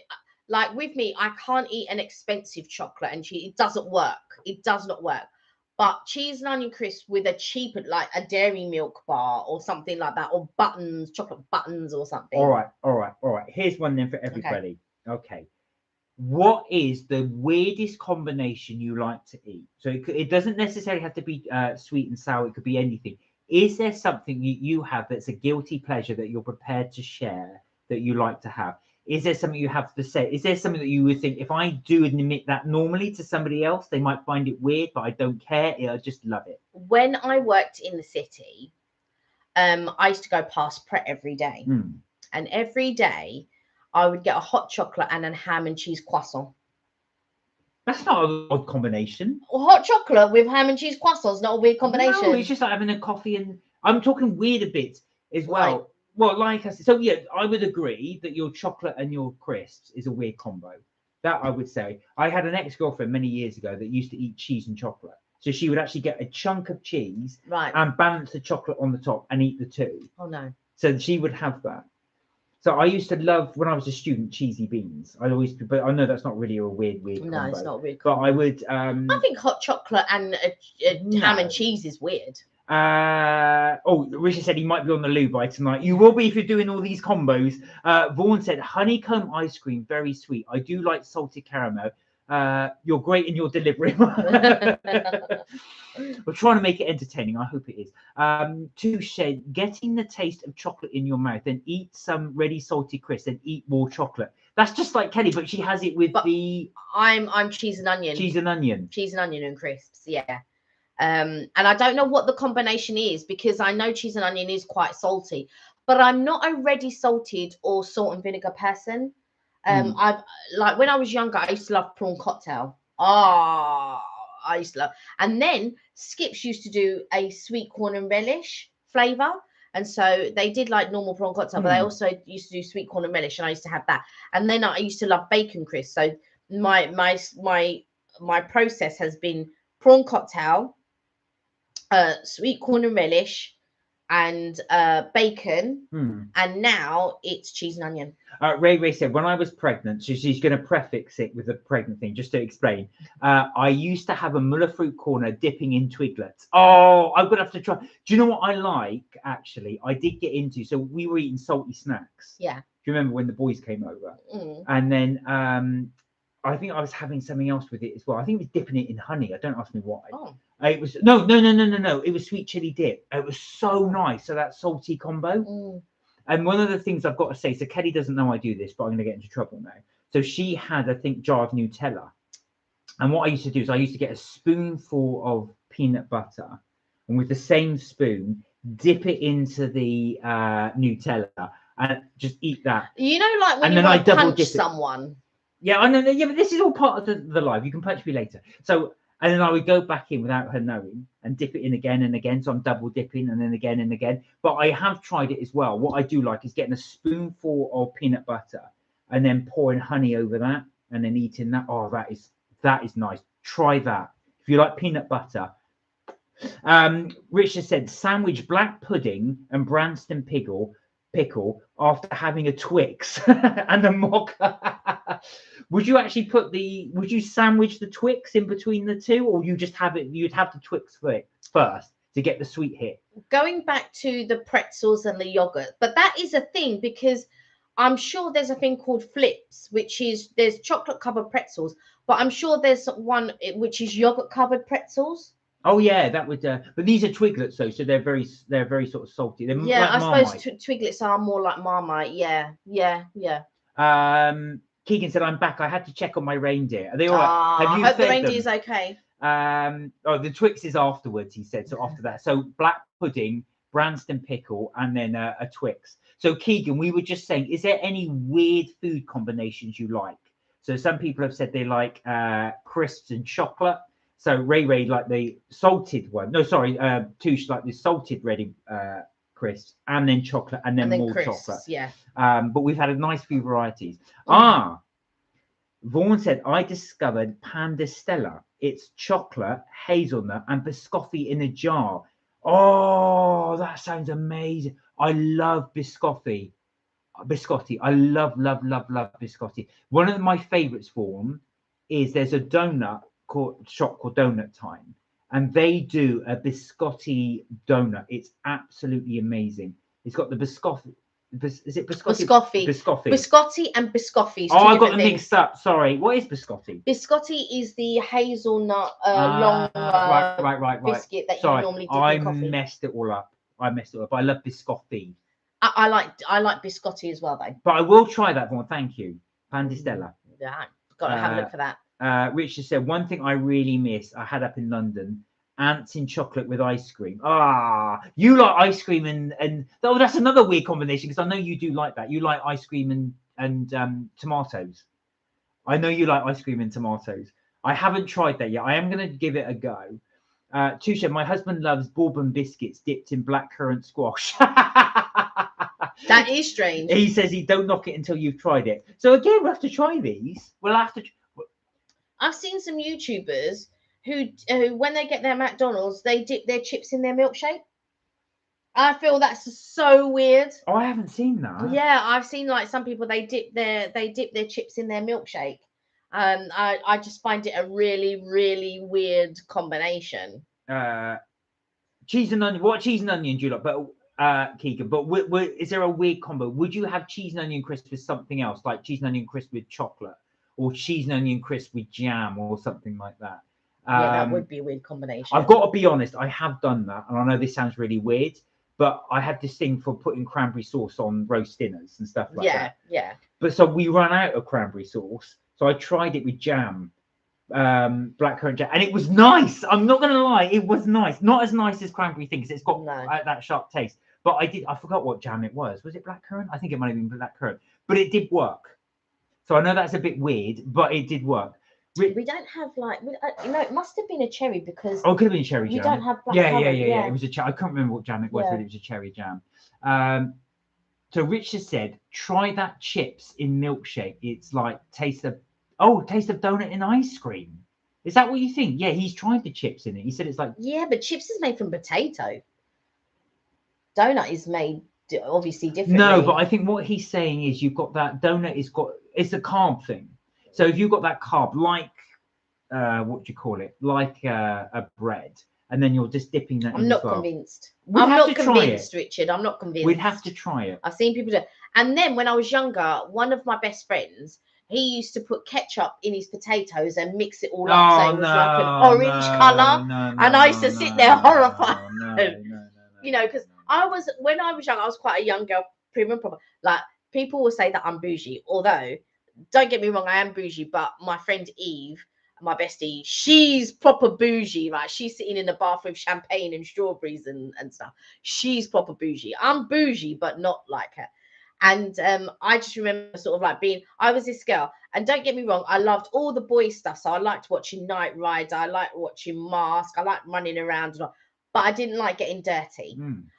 like with me. I can't eat an expensive chocolate and cheese. It doesn't work. It does not work. But cheese and onion crisps with a cheaper, like a dairy milk bar or something like that, or buttons, chocolate buttons or something. All right. Here's one then for everybody. Okay. What is the weirdest combination you like to eat? So it doesn't necessarily have to be sweet and sour. It could be anything. Is there something you have that's a guilty pleasure that you're prepared to share that you like to have? Is there something you have to say? Is there something that you would think, if I do admit that normally to somebody else, they might find it weird, but I don't care. I just love it. When I worked in the city, I used to go past Pret every day. And every day I would get a hot chocolate and a ham and cheese croissant. That's not an odd combination. Well, hot chocolate with ham and cheese croissants, not a weird combination. No, it's just like having a coffee and I'm talking weird a bit as well. Right. Well, like I said, so yeah, I would agree that your chocolate and your crisps is a weird combo. That I would say. I had an ex-girlfriend many years ago that used to eat cheese and chocolate. So she would actually get a chunk of cheese and balance the chocolate on the top and eat the two. Oh no. So she would have that. So I used to love, when I was a student, cheesy beans. But I know that's not really a weird combo. No, it's not weird. But I would. I think hot chocolate and ham and cheese is weird. Richard said he might be on the loo by tonight. You will be if you're doing all these combos. Vaughan said honeycomb ice cream, very sweet. I do like salted caramel. You're great in your delivery. We're trying to make it entertaining. I hope it is. Touche said, getting the taste of chocolate in your mouth and eat some ready salty crisps and eat more chocolate. That's just like Kelly, but she has it with I'm cheese and onion. Cheese and onion and crisps. Yeah. And I don't know what the combination is because I know cheese and onion is quite salty, but I'm not a ready salted or salt and vinegar person. I've like when I was younger, I used to love prawn cocktail. I used to love, and then Skips used to do a sweet corn and relish flavor, and so they did like normal prawn cocktail, but they also used to do sweet corn and relish, and I used to have that. And then I used to love bacon crisps. So my process has been prawn cocktail, sweet corn and relish, and bacon, and now it's cheese and onion. Ray said, when I was pregnant, so she's going to prefix it with the pregnant thing just to explain. I used to have a Muller fruit corner dipping in Twiglets. Oh, I'm going to have to try. Do you know what I like? Actually, I did get into. So we were eating salty snacks. Yeah. Do you remember when the boys came over? And then I think I was having something else with it as well. I think it was dipping it in honey. Don't ask me why. Oh. It was no. It was sweet chili dip. It was so nice. So that salty combo. And one of the things I've got to say, so Kelly doesn't know I do this, but I'm going to get into trouble now. So she had, I think, jar of Nutella. And what I used to do is I used to get a spoonful of peanut butter, and with the same spoon, dip it into the Nutella and just eat that. You know, like when you want to punch someone. Yeah, I know. Yeah, but this is all part of the live. You can punch me later. So, and then I would go back in without her knowing and dip it in again and again. So I'm double dipping and then again and again. But I have tried it as well. What I do like is getting a spoonful of peanut butter and then pouring honey over that and then eating that. Oh, that is nice. Try that. If you like peanut butter. Richard said sandwich black pudding and Branston pickle after having a Twix and a mocha. Would you actually would you sandwich the Twix in between the two, or you just have it? You'd have the Twix first to get the sweet hit. Going back to the pretzels and the yogurt, but that is a thing because I'm sure there's a thing called flips, which is there's chocolate covered pretzels, but I'm sure there's one which is yogurt covered pretzels. Oh yeah, that would. But these are Twiglets though, so they're very sort of salty. They're like I suppose Twiglets are more like Marmite. Yeah. Keegan said, "I'm back. I had to check on my reindeer. Are they all right? I hope the reindeer's okay." The Twix is afterwards, he said. So after that, so black pudding, Branston pickle, and then a Twix. So Keegan, we were just saying, is there any weird food combinations you like? So some people have said they like crisps and chocolate. So Ray like the salted one. No, sorry, Touche like the salted ready crisps, and then chocolate, and then more crisps, chocolate. Yeah. But we've had a nice few varieties. Vaughan said, I discovered Panda Stella. It's chocolate, hazelnut, and biscotti in a jar. Oh, that sounds amazing. I love biscotti. I love biscotti. One of my favorites, Vaughan, is there's a donut shop called Donut Time, and they do a biscotti donut. It's absolutely amazing. It's got the biscotti. Is it biscotti? Biscotti and biscotti. Oh, I got them mixed up. Sorry. What is biscotti? Biscotti is the hazelnut long right. biscuit that you normally dip in coffee. I messed it all up. I love biscotti. I like biscotti as well, though. But I will try that one. Thank you, Pandistella. Yeah, got to have a look for that. Richard said, one thing I really miss, I had up in London, ants in chocolate with ice cream. You like ice cream and oh, that's another weird combination, because I know you do like that. You like ice cream and tomatoes. I know you like ice cream and tomatoes. I haven't tried that yet. I am going to give it a go. Tusha, my husband loves bourbon biscuits dipped in blackcurrant squash. That is strange. He says he don't knock it until you've tried it. So again, we'll have to try these. We'll have to. I've seen some YouTubers who when they get their McDonald's, they dip their chips in their milkshake. I feel that's so weird. Oh, I haven't seen that. Yeah, I've seen like some people they dip their chips in their milkshake. I just find it a really, really weird combination. Cheese and onion. What cheese and onion do you like? But Keegan, but is there a weird combo? Would you have cheese and onion crisp with something else, like cheese and onion crisp with chocolate, or cheese and onion crisp with jam, or something like that? Yeah, that would be a weird combination. I've got to be honest, I have done that, and I know this sounds really weird, but I had this thing for putting cranberry sauce on roast dinners and stuff like that. Yeah. But so we ran out of cranberry sauce, so I tried it with jam, blackcurrant jam, and it was nice. I'm not gonna lie, it was nice. Not as nice as cranberry thing, because it's got that sharp taste. But I forgot what jam it was. Was it blackcurrant? I think it might have been blackcurrant, but it did work. So I know that's a bit weird, but it did work. We don't have it must have been a cherry, because it could have been cherry jam. We don't have black yeah. It was a cherry. I can't remember what jam it was, but it was a cherry jam. So Richard said, try that chips in milkshake. It's like taste of donut in ice cream. Is that what you think? Yeah, he's tried the chips in it. He said it's like, yeah, but chips is made from potato. Donut is made obviously differently. No, but I think what he's saying is you've got that donut it's a carb thing. So if you've got that carb, like what do you call it? Like a bread, and then you're just dipping that in. I'm not convinced. I'm not convinced, Richard. I'm not convinced. We'd have to try it. I've seen people do it. And then when I was younger, one of my best friends, he used to put ketchup in his potatoes and mix it all up, so it was like an orange colour. And I used to sit there horrified. You know, because when I was young, I was quite a young girl, prim and proper. Like, people will say that I'm bougie, although, don't get me wrong, I am bougie, but my friend Eve, my bestie, she's proper bougie. Like, she's sitting in the bath with champagne and strawberries and stuff. She's proper bougie. I'm bougie, but not like her. And I just remember sort of like I was this girl, and don't get me wrong, I loved all the boy stuff. So I liked watching Knight Rider, I liked watching Mask, I liked running around, but I didn't like getting dirty.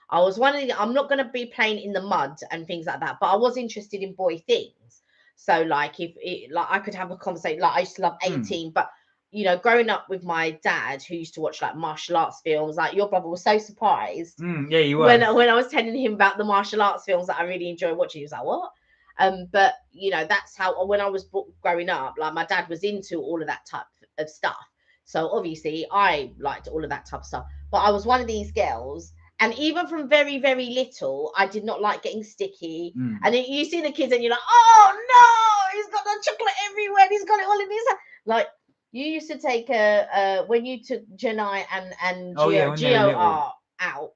I was I'm not going to be playing in the mud and things like that, but I was interested in boy things. So like I could have a conversation, like I used to love 18, but you know, growing up with my dad who used to watch like martial arts films, like your brother was so surprised. Yeah, you were. When I was telling him about the martial arts films that I really enjoy watching, he was like, what? But you know, that's how, when I was growing up, like my dad was into all of that type of stuff. So obviously I liked all of that type of stuff, but I was one of these girls. And even from very, very little, I did not like getting sticky. And you see the kids and you're like, oh no, he's got the chocolate everywhere. And he's got it all in his hand. Like, you used to take when you took Janai and Gio out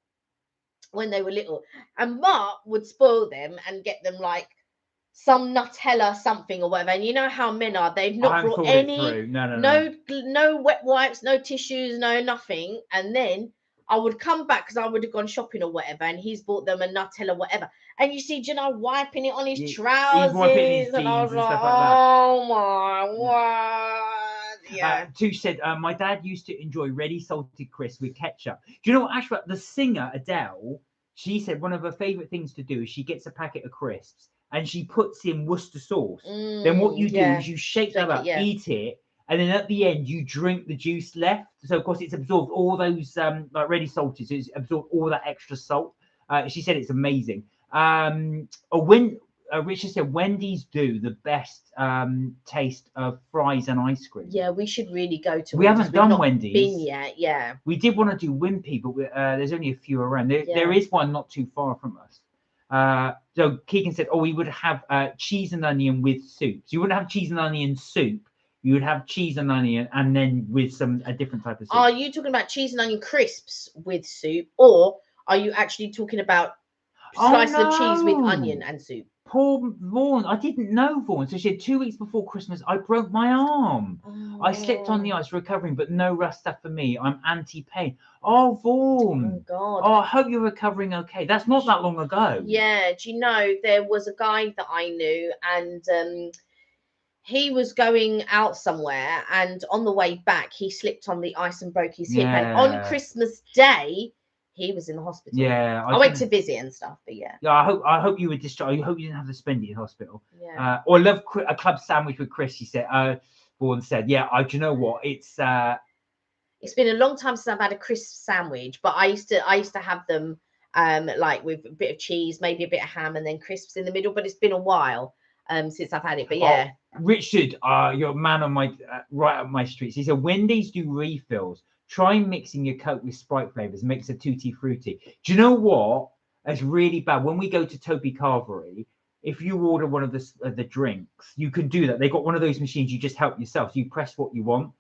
when they were little. And Mark would spoil them and get them like some Nutella something or whatever. And you know how men are, they've I not haven't brought thought it any, through. No. no wet wipes, no tissues, no nothing. And then I would come back because I would have gone shopping or whatever, and he's bought them a Nutella, whatever. And you see Gino wiping it on his He's trousers, wiping his and I jeans was and like, stuff like that. oh my word. Yeah. Touche said, my dad used to enjoy ready salted crisps with ketchup. Do you know what, Ashra, the singer Adele, she said one of her favourite things to do is she gets a packet of crisps and she puts in Worcester sauce. Then what you do is you shake that up, eat it, and then at the end you drink the juice left. So of course it's absorbed all those like ready salted, so it's absorbed all that extra salt. She said it's amazing. Richard said Wendy's do the best taste of fries and ice cream. Yeah, we should really go to. We Wendy's. haven't done not Wendy's. Been yet, yeah. We did want to do Wimpy, but there's only a few around. There is one not too far from us. So Keegan said, "Oh, we would have cheese and onion with soup. So you wouldn't have cheese and onion soup. You would have cheese and onion, and then with a different type of soup." Are you talking about cheese and onion crisps with soup, or are you actually talking about slices of cheese with onion and soup? Poor Vaughan, I didn't know Vaughan. So she had 2 weeks before Christmas, I broke my arm. Oh. I slipped on the ice recovering, but no rust stuff for me. I'm anti-pain. Oh, Vaughan. Oh, God. Oh, I hope you're recovering okay. That's not that long ago. Yeah. Do you know, there was a guy that I knew, and he was going out somewhere, and on the way back, he slipped on the ice and broke his hip. And on Christmas Day, he was in the hospital. Yeah, I went to visit and stuff, but yeah. Yeah, I hope you were discharged. I hope you didn't have to spend it in hospital. Yeah. Or I love a club sandwich with Chris. He said, Vaughan said, yeah. Do you know what? It's been a long time since I've had a crisp sandwich, but I used to have them like with a bit of cheese, maybe a bit of ham, and then crisps in the middle. But it's been a while since I've had it. But yeah. Richard, you're a man on my right up my streets. He said Wendy's do refills. Try mixing your Coke with Sprite flavors. Makes a tutti frutti. Do you know what? It's really bad. When we go to Toby Carvery, if you order one of the drinks, you can do that. They got one of those machines. You just help yourself. So you press what you want.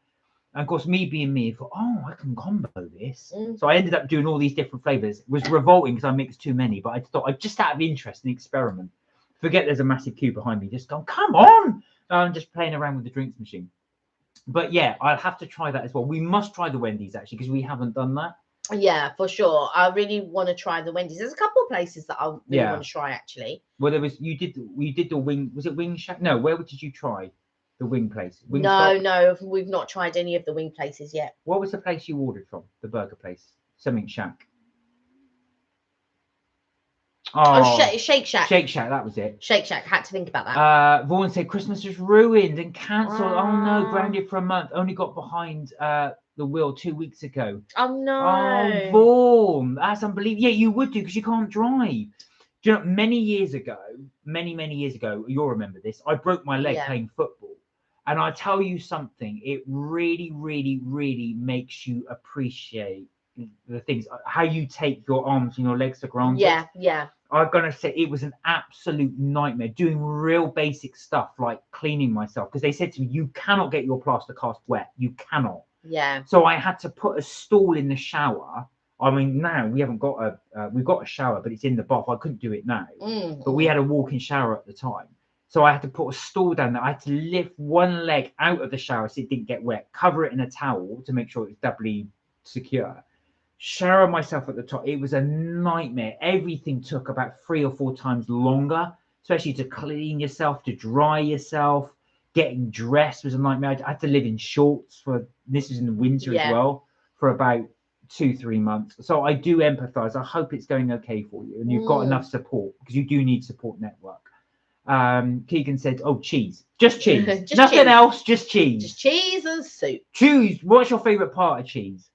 And of course, me being me, I thought, oh, I can combo this. So I ended up doing all these different flavors. It was revolting because I mixed too many. But I thought, I'd just out of interest and experiment. Forget there's a massive queue behind me. Just go, come on. I'm just playing around with the drinks machine. But yeah, I'll have to try that as well. We must try the Wendy's actually because we haven't done that. Yeah, for sure. I really want to try the Wendy's. There's a couple of places that I really want to try actually. Well, you did the wing. Was it Wing Shack? No, where did you try the wing place? No, we've not tried any of the wing places yet. What was the place you ordered from? The burger place, something Shack. Shake Shack. Shake Shack, that was it. Shake Shack. Had to think about that. Vaughan said Christmas was ruined and cancelled. Oh no, grounded for a month. Only got behind the wheel 2 weeks ago. Oh no. Oh, Vaughan, that's unbelievable. Yeah, you would do because you can't drive. Do you know, many years ago, you'll remember this, I broke my leg playing football. And I tell you something, it really, really, really makes you appreciate the things, how you take your arms and your legs for granted. Yeah. I'm gonna say it was an absolute nightmare doing real basic stuff like cleaning myself because they said to me, you cannot get your plaster cast wet. You cannot. Yeah. So I had to put a stool in the shower. I mean, now we haven't got we've got a shower, but it's in the bath. I couldn't do it now, but we had a walk-in shower at the time. So I had to put a stool down there. I had to lift one leg out of the shower so it didn't get wet, cover it in a towel to make sure it was doubly secure. Shower myself at the top. It was a nightmare. Everything took about 3 or 4 times longer, especially to clean yourself, to dry yourself. Getting dressed was a nightmare. I had to live in shorts this was in the winter as well, for about 2-3 months. So I do empathize. I hope it's going okay for you and you've got enough support because you do need support network. Keegan said, oh, cheese. Just cheese. Nothing else, just cheese. Just cheese and soup. Choose. What's your favorite part of cheese?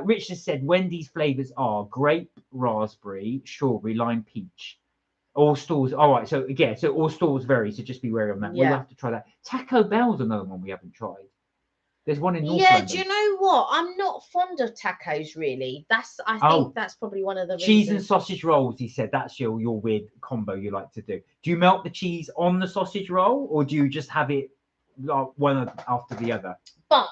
Richard said Wendy's flavors are grape, raspberry, strawberry, lime, peach. All stores. All right. So again, all stores vary. So just be wary on that. We'll have to try that. Taco Bell's another one we haven't tried. There's one in North London. Do you know what? I'm not fond of tacos really. I think that's probably one of the cheese reasons. And sausage rolls. He said that's your weird combo you like to do. Do you melt the cheese on the sausage roll or do you just have it one after the other? But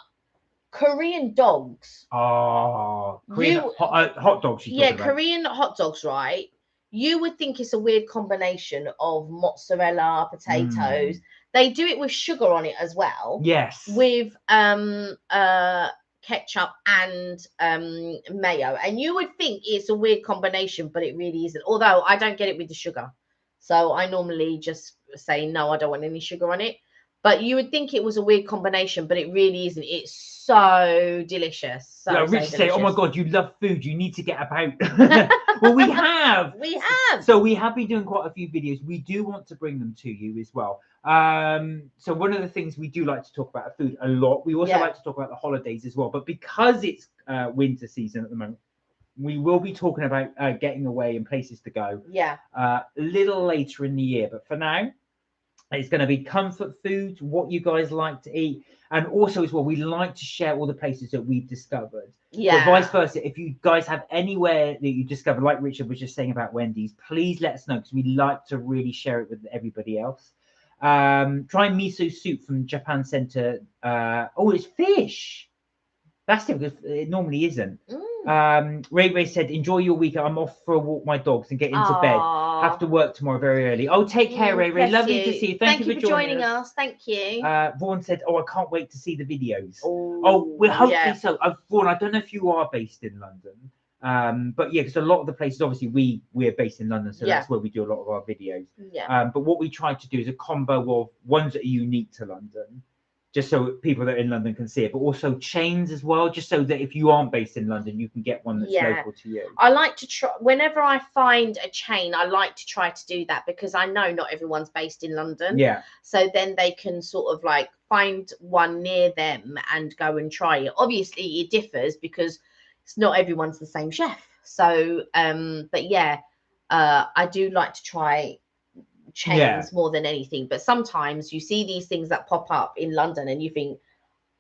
Korean dogs. Oh, Korean hot dogs. Korean hot dogs, right? you would think it's a weird combination of mozzarella, potatoes. They do it with sugar on it as well. Yes. With ketchup and mayo, and you would think it's a weird combination, but it really isn't. Although I don't get it with the sugar, so I normally just say no, I don't want any sugar on it. But you would think it was a weird combination, but it really isn't. It's so delicious. So, yeah, Richard say, "Oh my God, you love food. You need to get about." Well, we have. We have. So we have been doing quite a few videos. We do want to bring them to you as well. So one of the things we do like to talk about food a lot. We also like to talk about the holidays as well. But because it's winter season at the moment, we will be talking about getting away and places to go. Yeah. A little later in the year, but for now, it's going to be comfort food, what you guys like to eat, and also as well, we like to share all the places that we've discovered. Yeah. But vice versa, if you guys have anywhere that you discovered, like Richard was just saying about Wendy's, please let us know because we like to really share it with everybody else. Try miso soup from Japan Center. Oh, it's fish. That's it, because it normally isn't. Ray said, enjoy your weekend. I'm off for a walk my dogs and get into bed. Have to work tomorrow very early. Oh, take care, Ray. Lovely to see you. Thank you for joining us. Thank you. Vaughan said, oh, I can't wait to see the videos. Oh, we're hopefully so. Vaughan, I don't know if you are based in London. But yeah, because a lot of the places, obviously we're based in London, so that's where we do a lot of our videos. But what we try to do is a combo of ones that are unique to London, just so people that are in London can see it, but also chains as well, just so that if you aren't based in London, you can get one that's local to you. I like to try, whenever I find a chain, I like to try to do that because I know not everyone's based in London. Yeah. So then they can sort of like find one near them and go and try it. Obviously, it differs because it's not everyone's the same chef. So, but yeah, I do like to try chains more than anything, but sometimes you see these things that pop up in London and you think,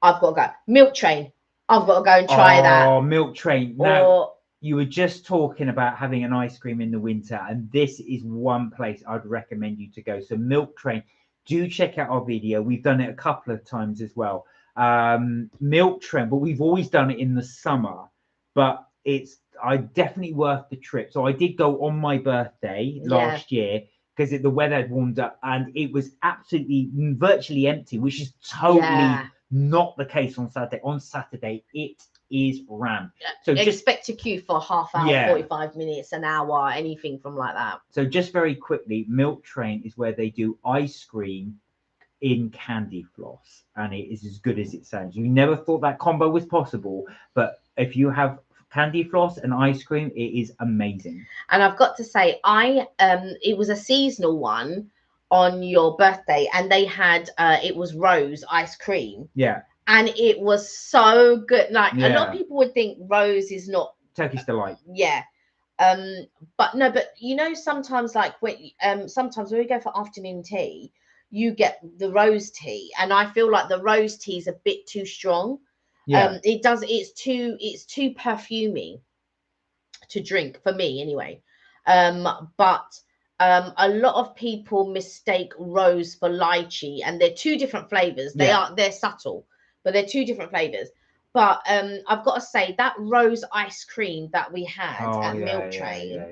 I've got to go. Milk Train, I've got to go and try that. Oh, Milk Train. Now, you were just talking about having an ice cream in the winter, and this is one place I'd recommend you to go. So Milk Train, do check out our video. We've done it a couple of times as well. Milk Train, but we've always done it in the summer, but it's definitely worth the trip. So I did go on my birthday last year, because the weather had warmed up and it was absolutely virtually empty, which is totally not the case on Saturday. On Saturday, it is rammed. So just expect a queue for half hour, 45 minutes, an hour, anything from like that. So just very quickly, Milk Train is where they do ice cream in candy floss, and it is as good as it sounds. You never thought that combo was possible, but if you have candy floss and ice cream, it is amazing. And I've got to say, it was a seasonal one on your birthday, and they had it was rose ice cream. Yeah. And it was so good. Like a lot of people would think rose is not Turkish delight. Yeah. But no, but you know, sometimes like when sometimes when we go for afternoon tea, you get the rose tea, and I feel like the rose tea is a bit too strong. It's too perfumey to drink for me anyway. But a lot of people mistake rose for lychee, and they're two different flavors. They're subtle, but they're two different flavors. But I've got to say that rose ice cream that we had at Milk Train.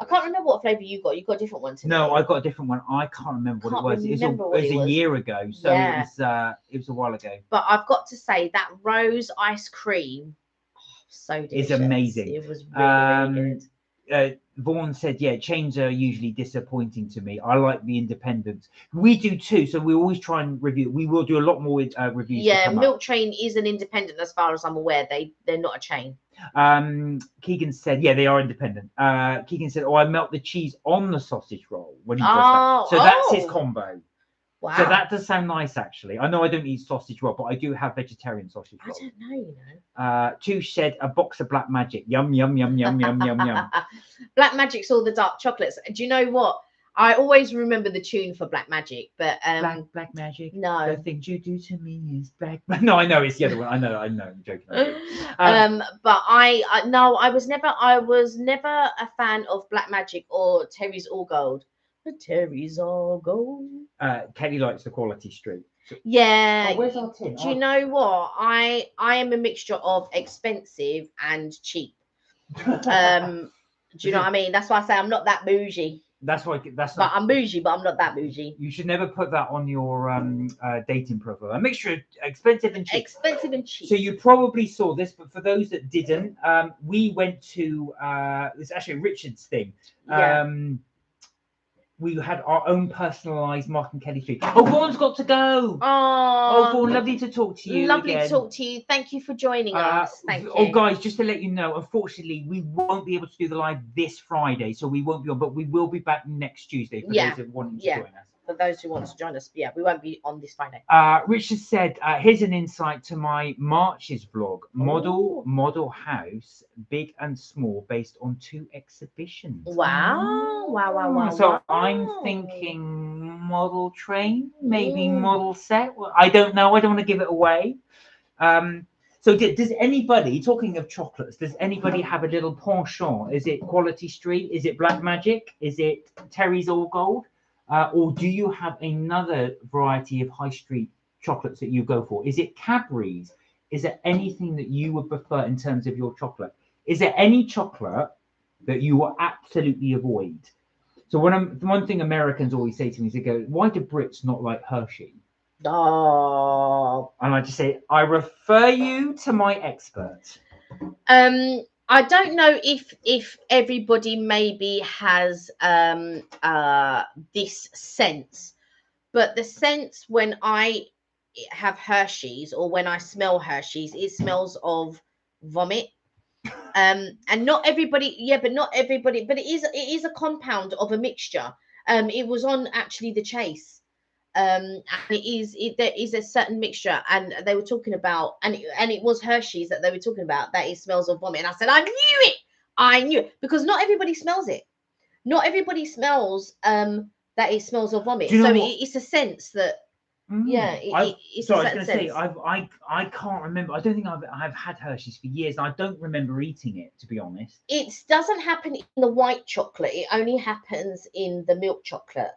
I can't remember what flavor you got. You got a different one today. No, I got a different one. I can't remember what it was. It was a year ago, so it was a while ago. But I've got to say that rose ice cream, so delicious. It's amazing. It was really good. Vaughan said, yeah, chains are usually disappointing to me. I like the independents. We do too, so we always try and review. We will do a lot more reviews. Yeah, Milk Train is an independent as far as I'm aware. They're not a chain. Keegan said, yeah, they are independent. Keegan said, oh, I melt the cheese on the sausage roll when he does that. So that's his combo. Wow. So that does sound nice, actually. I know I don't eat sausage roll, but I do have vegetarian sausage roll. I don't know, you know. Touche said a box of Black Magic. Yum, yum, yum, yum, yum, yum, yum. Black Magic's all the dark chocolates. Do you know what? I always remember the tune for Black Magic, but Black Magic. No, the thing you do to me is black. No, I know it's the other one. I know. I'm joking. But I was never a fan of Black Magic or Terry's All Gold. But Terry's All Gold. Kelly likes the Quality Street. Yeah. Oh, where's our tin? Do you know what? I am a mixture of expensive and cheap. Do you know what I mean? That's why I say I'm not that bougie. That's why. But I'm bougie, but I'm not that bougie. You should never put that on your dating profile. A mixture of expensive and cheap. Expensive and cheap. So you probably saw this, but for those that didn't, we went to it's actually a Richard's thing. We had our own personalised Mark and Kelly street. Oh, Vaughn's got to go. Oh, Vaughan, lovely to talk to you. Lovely again. to talk to you. Thank you for joining us. Thank you. Oh, guys, just to let you know, unfortunately, we won't be able to do the live this Friday, so we won't be on, but we will be back next Tuesday for those that want to join us. For those who want to join us, we won't be on this Friday. Richard said, here's an insight to my Marches vlog. Model house, big and small, based on 2 exhibitions. Wow. So I'm thinking model train, maybe model set. Well, I don't know. I don't want to give it away. So does anybody, talking of chocolates, does anybody have a little penchant? Is it Quality Street? Is it Black Magic? Is it Terry's All Gold? Or do you have another variety of high street chocolates that you go for? Is it Cadbury's? Is there anything that you would prefer in terms of your chocolate? Is there any chocolate that you will absolutely avoid? So one thing Americans always say to me is they go, why do Brits not like Hershey? Oh. And I just say, I refer you to my expert. I don't know if everybody maybe has this sense, but the sense when I have Hershey's or when I smell Hershey's, it smells of vomit. And not everybody, but it is a compound of a mixture. It was on actually The Chase. And there is a certain mixture, and they were talking about, and it was Hershey's that they were talking about, that it smells of vomit. And I said, I knew it, because not everybody smells it. Not everybody smells that it smells of vomit. So it's a sense that it's I was going to say I can't remember. I don't think I've had Hershey's for years, and I don't remember eating it, to be honest. It doesn't happen in the white chocolate. It only happens in the milk chocolate.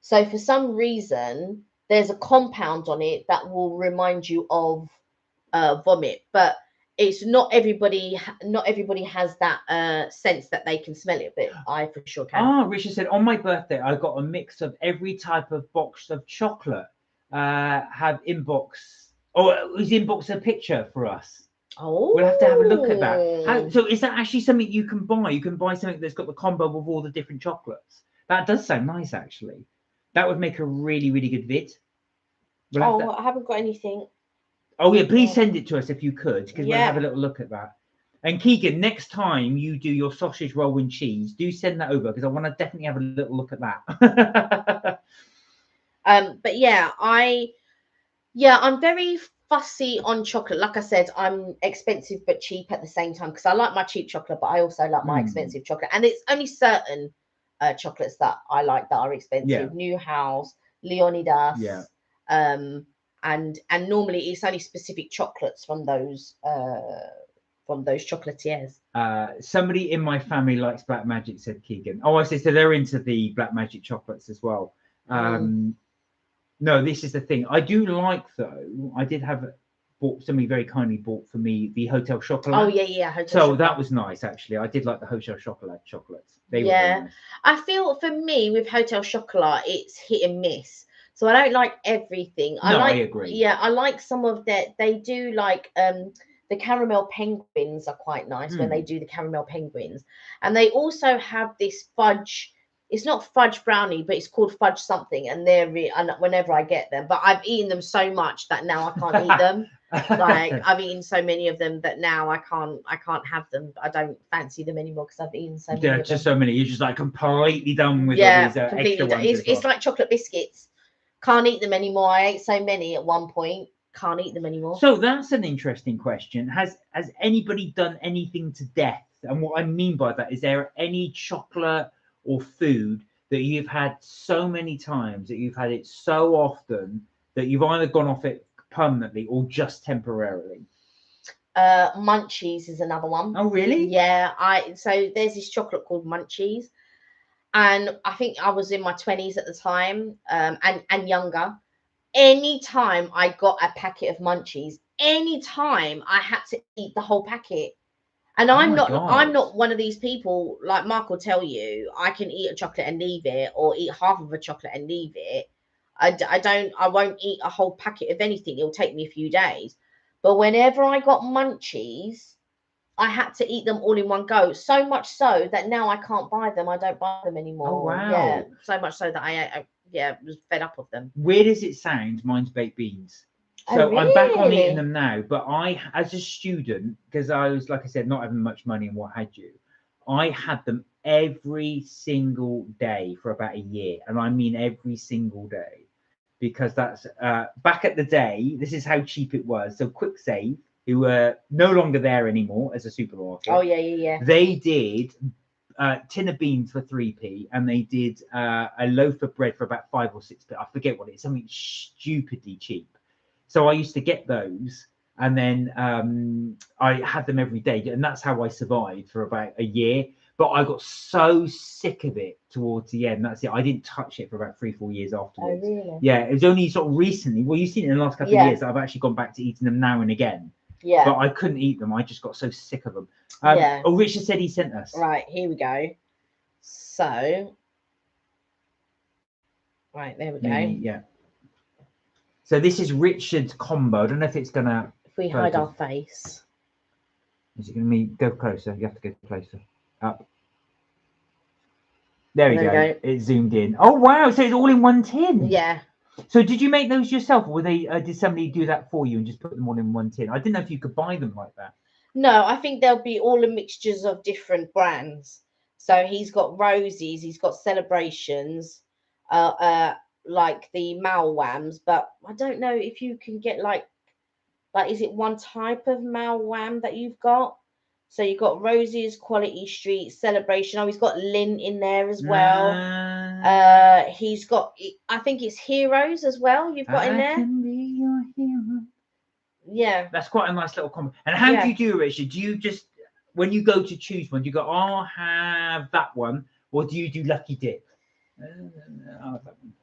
So for some reason, there's a compound on it that will remind you of vomit, but it's not everybody. Not everybody has that sense that they can smell it, but I for sure can. Richard said, on my birthday, I got a mix of every type of box of chocolate. Have inbox. Is inbox a picture for us? Oh, we'll have to have a look at that. So is that actually something you can buy? You can buy something that's got the combo of all the different chocolates. That does sound nice, actually. That would make a really, really good vid. I haven't got anything. Oh, yeah, please send it to us if you could, because we'll have a little look at that. And Keegan, next time you do your sausage roll and cheese, do send that over, because I want to definitely have a little look at that. But I'm very fussy on chocolate. Like I said, I'm expensive but cheap at the same time, because I like my cheap chocolate, but I also like my expensive chocolate. And it's only certain chocolates that I like that are expensive. Newhouse, Leonidas, and normally it's only specific chocolates from those chocolatiers. Somebody in my family likes Black Magic, said Keegan. Oh, I see. So they're into the Black Magic chocolates as well. No, this is the thing. I do like, though. I did have somebody very kindly bought for me the Hotel Chocolat. Oh yeah, Hotel Chocolat. That was nice, actually. I did like the Hotel Chocolat chocolates. They were very nice. I feel for me with Hotel Chocolat, it's hit and miss. So I don't like everything. I agree. Yeah, I like some of that. They do like the caramel penguins are quite nice when they do the caramel penguins, and they also have this fudge. It's not fudge brownie, but it's called fudge something, and and whenever I get them, but I've eaten them so much that now I can't eat them. Like I've eaten so many of them that now I can't have them. I don't fancy them anymore because I've eaten so many. Yeah, just so many. You're just like completely done with all these extra ones. It's like chocolate biscuits. Can't eat them anymore. I ate so many at one point. Can't eat them anymore. So that's an interesting question. Has anybody done anything to death? And what I mean by that is, there any chocolate or food that you've had so many times, that you've had it so often that you've either gone off it permanently or just temporarily? Munchies is another one. Oh, really? Yeah. So there's this chocolate called Munchies, and I think I was in my 20s at the time, and younger. Anytime I got a packet of Munchies, anytime I had to eat the whole packet. And Oh I'm my not God. one of these people, like Mark will tell you, I can eat a chocolate and leave it, or eat half of a chocolate and leave it. I won't eat a whole packet of anything. It'll take me a few days. But whenever I got munchies, I had to eat them all in one go. So much so that now I can't buy them. I don't buy them anymore. Yeah, wow. so much so that I was fed up of them. Weird as it sounds, mine's baked beans. Oh, So I'm back on eating really? them now, but I, as a student, because I was, like I said, not having much money and what have you, I had them every single day for about a year, and I mean every single day, because that's back at the day. This is how cheap it was. So Quick Save, who were no longer there anymore as a supermarket, Oh, yeah. they did tin of beans for 3p, and they did a loaf of bread for about 5 or 6p. I forget what it is, something stupidly cheap. So I used to get those, and then I had them every day, and that's how I survived for about a year. But I got so sick of it towards the end. That's it. I didn't touch it for about 3-4 years Oh, afterwards. really? Yeah, it was only sort of recently. Well, you've seen it in the last couple of Yeah. years that I've actually gone back to eating them now and again. Yeah. But I couldn't eat them. I just got so sick of them. Yeah. Oh, Richard said he sent us. Right, here we go. So, right, there we go. Yeah. So this is Richard's combo. I don't know if it's gonna. If we hide focus. our face. Is it gonna be go closer? You have to go closer. Up. There we There we go. go. It's zoomed in. Oh wow! So it's all in one tin. Yeah. So did you make those yourself, or were they? Did somebody do that for you and just put them all in one tin? I didn't know if you could buy them like that. No, I think there'll be all the mixtures of different brands. So he's got Rosie's, he's got Celebrations, like the Malwams, but I don't know if you can get like is it one type of Malwam that you've got? So you've got Rosie's, Quality Street, Celebration. Oh, he's got Lin in there as well. He's got, I think it's Heroes as well. You've got in there. I can be your hero. Yeah. That's quite a nice little combo. And how do you do, Richard? Do you just, when you go to choose one, do you go, I'll have that one, or do you do Lucky Dip?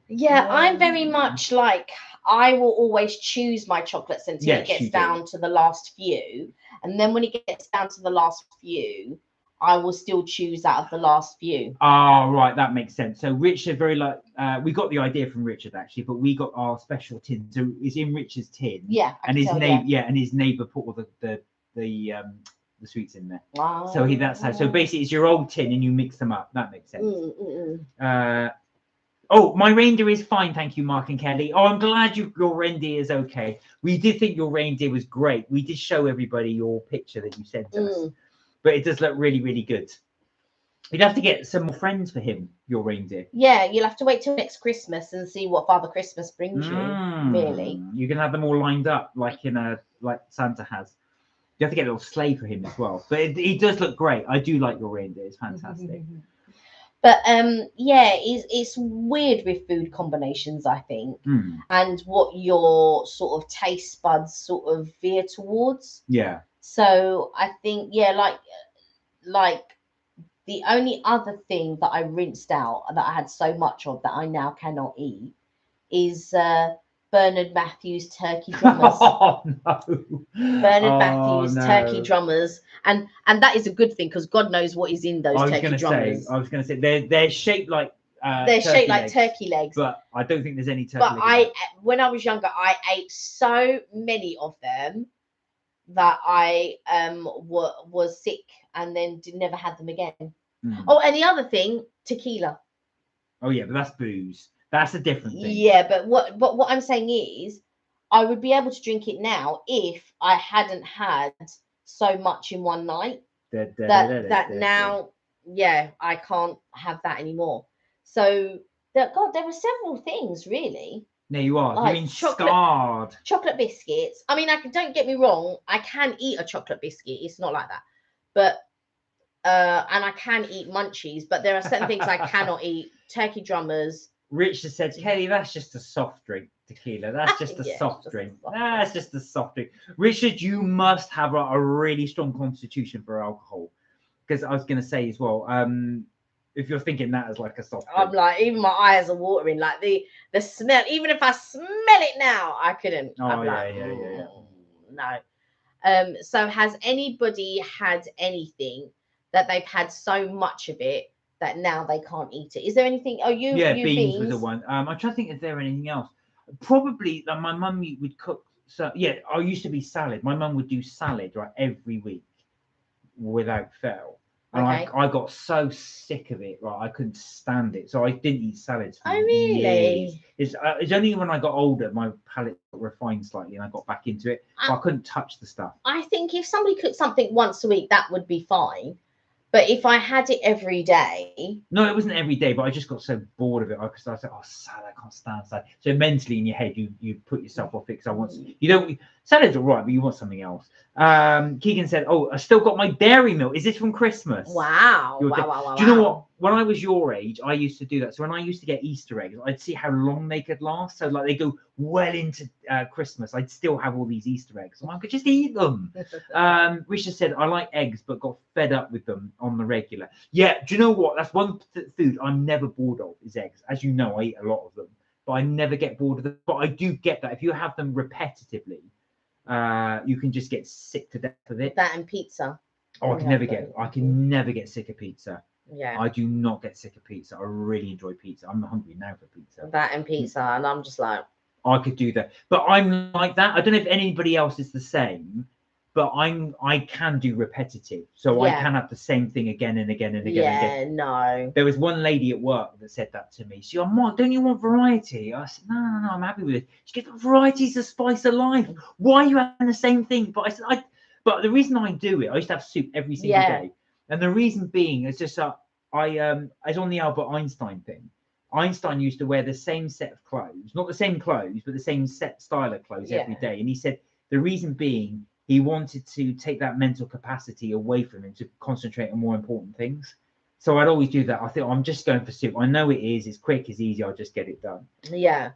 Yeah, I'm very much like, I will always choose my chocolates until it gets down to the last few. And then when it gets down to the last few, I will still choose out of the last few. Oh, right, that makes sense. So Richard, very like, we got the idea from Richard actually, but we got our special tin. So it's in Richard's tin. Yeah, and his neighbor, and his neighbor put all the sweets in there. Oh. So that's how. So basically, it's your old tin, and you mix them up. That makes sense. Oh, my reindeer is fine, thank you, Mark and Kelly. Oh, I'm glad your reindeer is okay. We did think your reindeer was great. We did show everybody your picture that you sent us, but it does look really, really good. You'd have to get some more friends for him, your reindeer. Yeah, you'll have to wait till next Christmas and see what Father Christmas brings you. Really, you can have them all lined up like Santa has. You have to get a little sleigh for him as well. But he does look great. I do like your reindeer. It's fantastic. But yeah, it's weird with food combinations, I think, and what your sort of taste buds sort of veer towards. Yeah. So I think, yeah, like the only other thing that I rinsed out that I had so much of that I now cannot eat is Bernard Matthews turkey drummers. Oh no! Bernard Matthews turkey drummers, and that is a good thing because God knows what is in those turkey drummers. I was going to say they're shaped like turkey legs, but I don't think there's any turkey. But when I was younger, I ate so many of them that I was sick and then never had them again. Oh, and the other thing, tequila. Oh yeah, but that's booze. That's a different thing. Yeah, but what I'm saying is, I would be able to drink it now if I hadn't had so much in one night. That now, yeah, I can't have that anymore. So, there were several things really. There you are. Like you mean scarred. Chocolate biscuits. I mean, don't get me wrong. I can eat a chocolate biscuit. It's not like that. But and I can eat munchies. But there are certain things I cannot eat. Turkey drummers. Richard said, Kelly, that's just a soft drink. Tequila. That's just a soft drink. That's just a soft drink. Richard, you must have a really strong constitution for alcohol. Because I was going to say as well, if you're thinking that as like a soft drink. I'm like, even my eyes are watering. Like the smell, even if I smell it now, I couldn't. Oh, yeah. No. So has anybody had anything that they've had so much of it that now they can't eat it? Is there anything? Oh, Yeah, you beans was the one. I'm trying to think if there anything else. Probably like my mum would cook. So yeah, I used to be salad. My mum would do salad right every week without fail. And Okay. I got so sick of it, right? I couldn't stand it. So I didn't eat salads for Oh, years. really? It's only when I got older, my palate refined slightly and I got back into it. But I couldn't touch the stuff. I think if somebody cooked something once a week, that would be fine. But if I had it every day, No, it wasn't every day, but I just got so bored of it because I was like, oh, salad, I can't stand salad. So mentally in your head, you put yourself off it because I want you don't salad's all right, but you want something else. Keegan said, oh, I still got my dairy milk. Is this from Christmas? wow, Your wow, da- wow, wow. Do you know wow. what? When I was your age, I used to do that. So when I used to get Easter eggs, I'd see how long they could last. So like they go well into Christmas. I'd still have all these Easter eggs. I could just eat them. Richard said, I like eggs, but got fed up with them on the regular. Yeah, do you know what? That's one food I'm never bored of is eggs. As you know, I eat a lot of them, but I never get bored of them. But I do get that if you have them repetitively, you can just get sick to death of it. That and pizza. Oh, I can never get sick of pizza. Yeah. I do not get sick of pizza. I really enjoy pizza. I'm hungry now for pizza. That and pizza, and I'm just like, I could do that, but I'm like that. I don't know if anybody else is the same, but I can do repetitive, so I can have the same thing again and again and again. yeah, and again. no. There was one lady at work that said that to me. She said, Mark, don't you want variety? I said, no, I'm happy with it. She goes, variety's the spice of life. Why are you having the same thing? But I said, but the reason I do it, I used to have soup every single day, and the reason being is just I was on the Albert Einstein thing. Einstein used to wear the same set of clothes, not the same clothes, but the same set style of clothes every day. And he said the reason being he wanted to take that mental capacity away from him to concentrate on more important things. So I'd always do that. I think I'm just going for soup. I know it is. It's quick. It's easy. I'll just get it done. Yeah.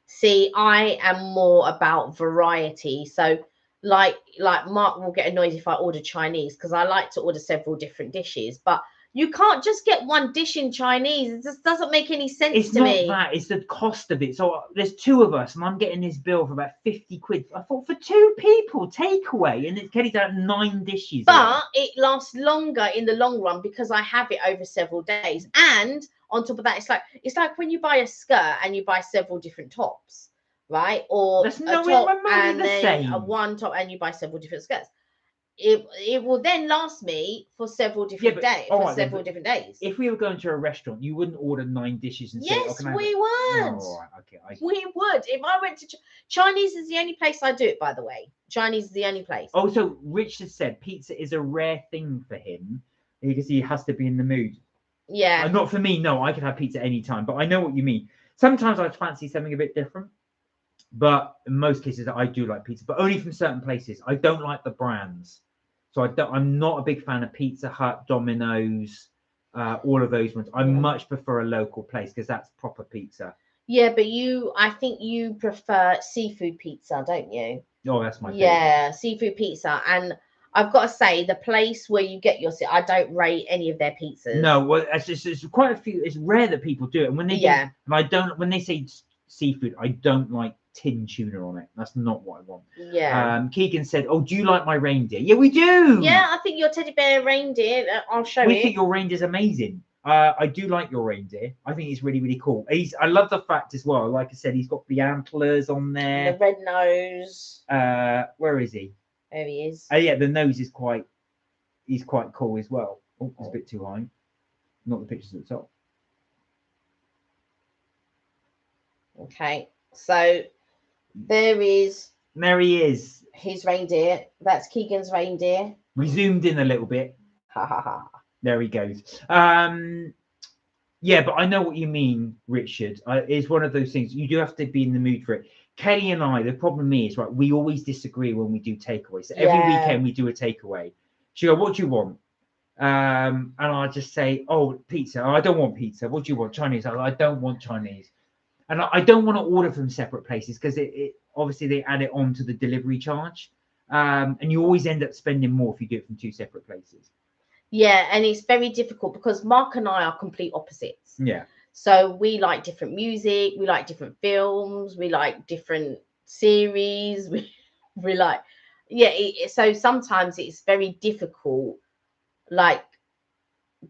See, I am more about variety. So like Mark will get annoyed if I order Chinese because I like to order several different dishes, but you can't just get one dish in Chinese. It just doesn't make any sense to me. It's not that, it's the cost of it. So there's two of us and I'm getting this bill for about 50 quid. I thought for two people, takeaway, and it's getting down 9 dishes. But it lasts longer in the long run because I have it over several days. And on top of that, it's like when you buy a skirt and you buy several different tops, right? Or that's a top and the then same. One top and you buy several different skirts. It will then last me for several different days. Different days. If we were going to a restaurant, you wouldn't order 9 dishes and say, yes, we would. Oh, okay. We would. If I went to Chinese is the only place I do it, by the way. Chinese is the only place. Oh, so Richard said pizza is a rare thing for him because he has to be in the mood. Yeah. Not for me. No, I could have pizza anytime, but I know what you mean. Sometimes I fancy something a bit different. But in most cases, I do like pizza, but only from certain places. I don't like the brands, so I'm not a big fan of Pizza Hut, Domino's, all of those ones. I much prefer a local place because that's proper pizza. Yeah, but I think you prefer seafood pizza, don't you? Oh, that's my favorite. Yeah, seafood pizza, and I've got to say, the place where you get your, I don't rate any of their pizzas. No, well, it's quite a few. It's rare that people do it, and when they do, and I don't. When they say seafood, I don't like tin tuna on it. That's not what I want. Yeah. Keegan said, "Oh, do you like my reindeer?" Yeah, we do. Yeah, I think your teddy bear reindeer. I'll show We think your reindeer's amazing. I do like your reindeer. I think he's really, really cool. I love the fact as well. Like I said, he's got the antlers on there. The red nose. Where is he? There he is. Oh yeah, the nose is he's quite cool as well. Oh, it's a bit too high. Not the pictures at the top. Okay, so there he is. His reindeer. That's Keegan's reindeer. We zoomed in a little bit. Ha ha ha. There he goes. Yeah, but I know what you mean, Richard. It's one of those things. You do have to be in the mood for it. Kelly and I, the problem is, right, we always disagree when we do takeaways. So every weekend we do a takeaway. She goes, what do you want? And I just say, oh, pizza. Oh, I don't want pizza. What do you want? Chinese. I don't want Chinese. And I don't want to order from separate places because it obviously they add it on to the delivery charge. And you always end up spending more if you do it from 2 separate places. Yeah, and it's very difficult because Mark and I are complete opposites. Yeah. So we like different music, we like different films, we like different series, we like yeah, so sometimes it's very difficult. Like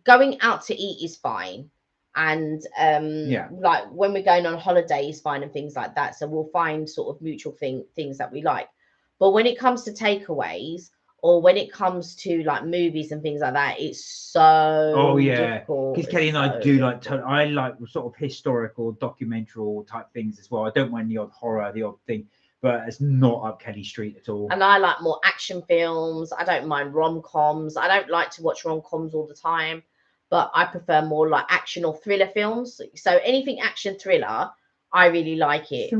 going out to eat is fine, and Yeah. like when we're going on holiday is fine and things like that. So we'll find sort of mutual things that we like. But when it comes to takeaways, or when it comes to like movies and things like that, it's Oh so yeah, difficult. because Kelly It's and I so do like difficult. I like sort of historical, documentary type things as well. I don't mind the odd horror, the odd thing, but it's not up Kelly Street at all. And I like more action films. I don't mind rom-coms. I don't like to watch rom-coms all the time, but I prefer more like action or thriller films. So anything action thriller, I really like it.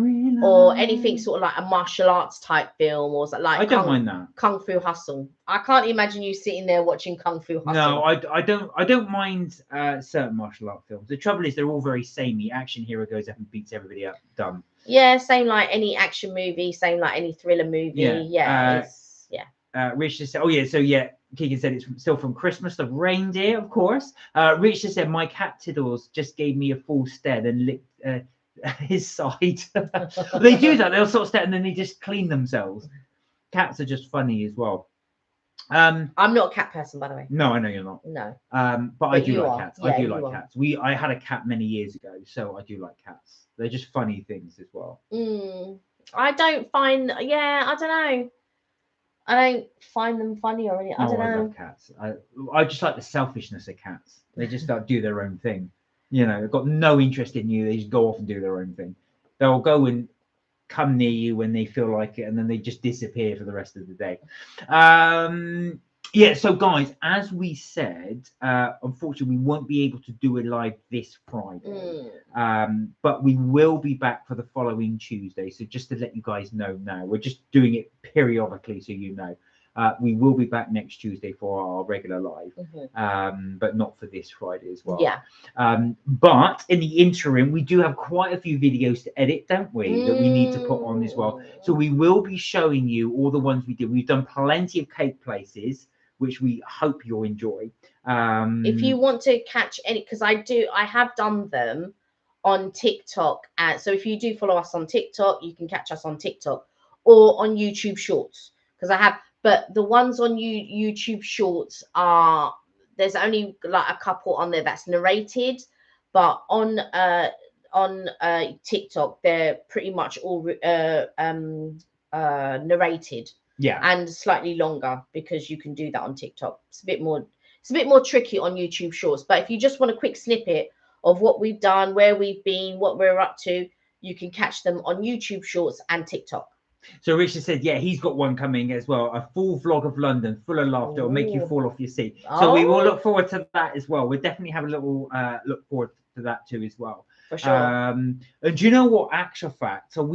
Or anything Thriller. sort of like a martial arts type film, or I like don't mind that. Kung Fu Hustle. I can't imagine you sitting there watching Kung Fu No, Hustle. I don't mind certain martial art films. The trouble is they're all very samey. Action hero goes up and beats everybody up. Done. Yeah, same like any action movie, same like any thriller movie. Yeah, it's Rich just said, oh yeah, so yeah, Keegan said it's still from Christmas, the reindeer, of course. Rich just said, my cat Tiddles just gave me a full stare, then licked his side. They do that, they'll sort of stare and then they just clean themselves. Cats are just funny as well. I'm not a cat person, by the way. No, I know you're not. No. But I do you like are. cats. Yeah, I do you like are. cats. I had a cat many years ago, so I do like cats. They're just funny things as well. I don't find. Yeah, I don't know. I don't find them funny or anything. I don't I know. love cats. I just like the selfishness of cats. They just do their own thing. You know, they've got no interest in you. They just go off and do their own thing. They'll go and come near you when they feel like it, and then they just disappear for the rest of the day. Yeah, so guys, as we said, unfortunately, we won't be able to do it live this Friday, but we will be back for the following Tuesday. So just to let you guys know now, we're just doing it periodically, so you know. We will be back next Tuesday for our regular live, but not for this Friday as well. Yeah. But in the interim, we do have quite a few videos to edit, don't we, that we need to put on as well. So we will be showing you all the ones we did. We've done plenty of cake places, which we hope you'll enjoy. If you want to catch any, because I have done them on TikTok. So if you do follow us on TikTok, you can catch us on TikTok or on YouTube Shorts. Because I have, but the ones on YouTube Shorts there's only like a couple on there that's narrated, but on TikTok they're pretty much all narrated. Yeah. And slightly longer because you can do that on TikTok. It's a bit more tricky on YouTube Shorts. But if you just want a quick snippet of what we've done, where we've been, what we're up to, you can catch them on YouTube Shorts and TikTok. So Richard said, yeah, he's got one coming as well, a full vlog of London, full of laughter. It'll make you fall off your seat. So we will look forward to that as well. We'll definitely have a little look forward to that too as well. For sure. And do you know what, actual fact? So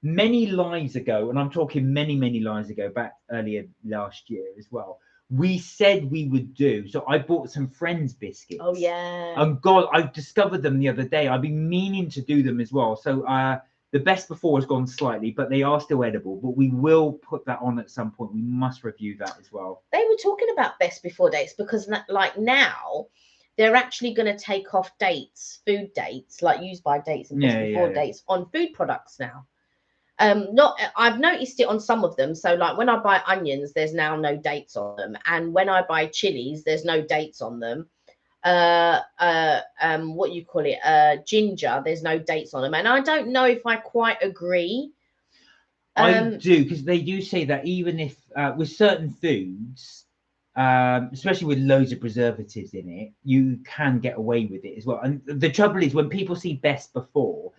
many lives ago, and I'm talking many lives ago, back earlier last year as well, we said we would do. So I bought some Friends biscuits. Oh yeah. And God, I discovered them the other day. I've been meaning to do them as well. So the best before has gone slightly, but they are still edible. But we will put that on at some point. We must review that as well. They were talking about best before dates because like now they're actually going to take off dates, food dates, like use by dates and best before dates on food products now. I've noticed it on some of them. So like when I buy onions, there's now no dates on them, and when I buy chilies, there's no dates on them. What you call it, ginger, there's no dates on them, and I don't know if I quite agree. I do, because they do say that even if with certain foods, especially with loads of preservatives in it, you can get away with it as well. And the trouble is when people see best before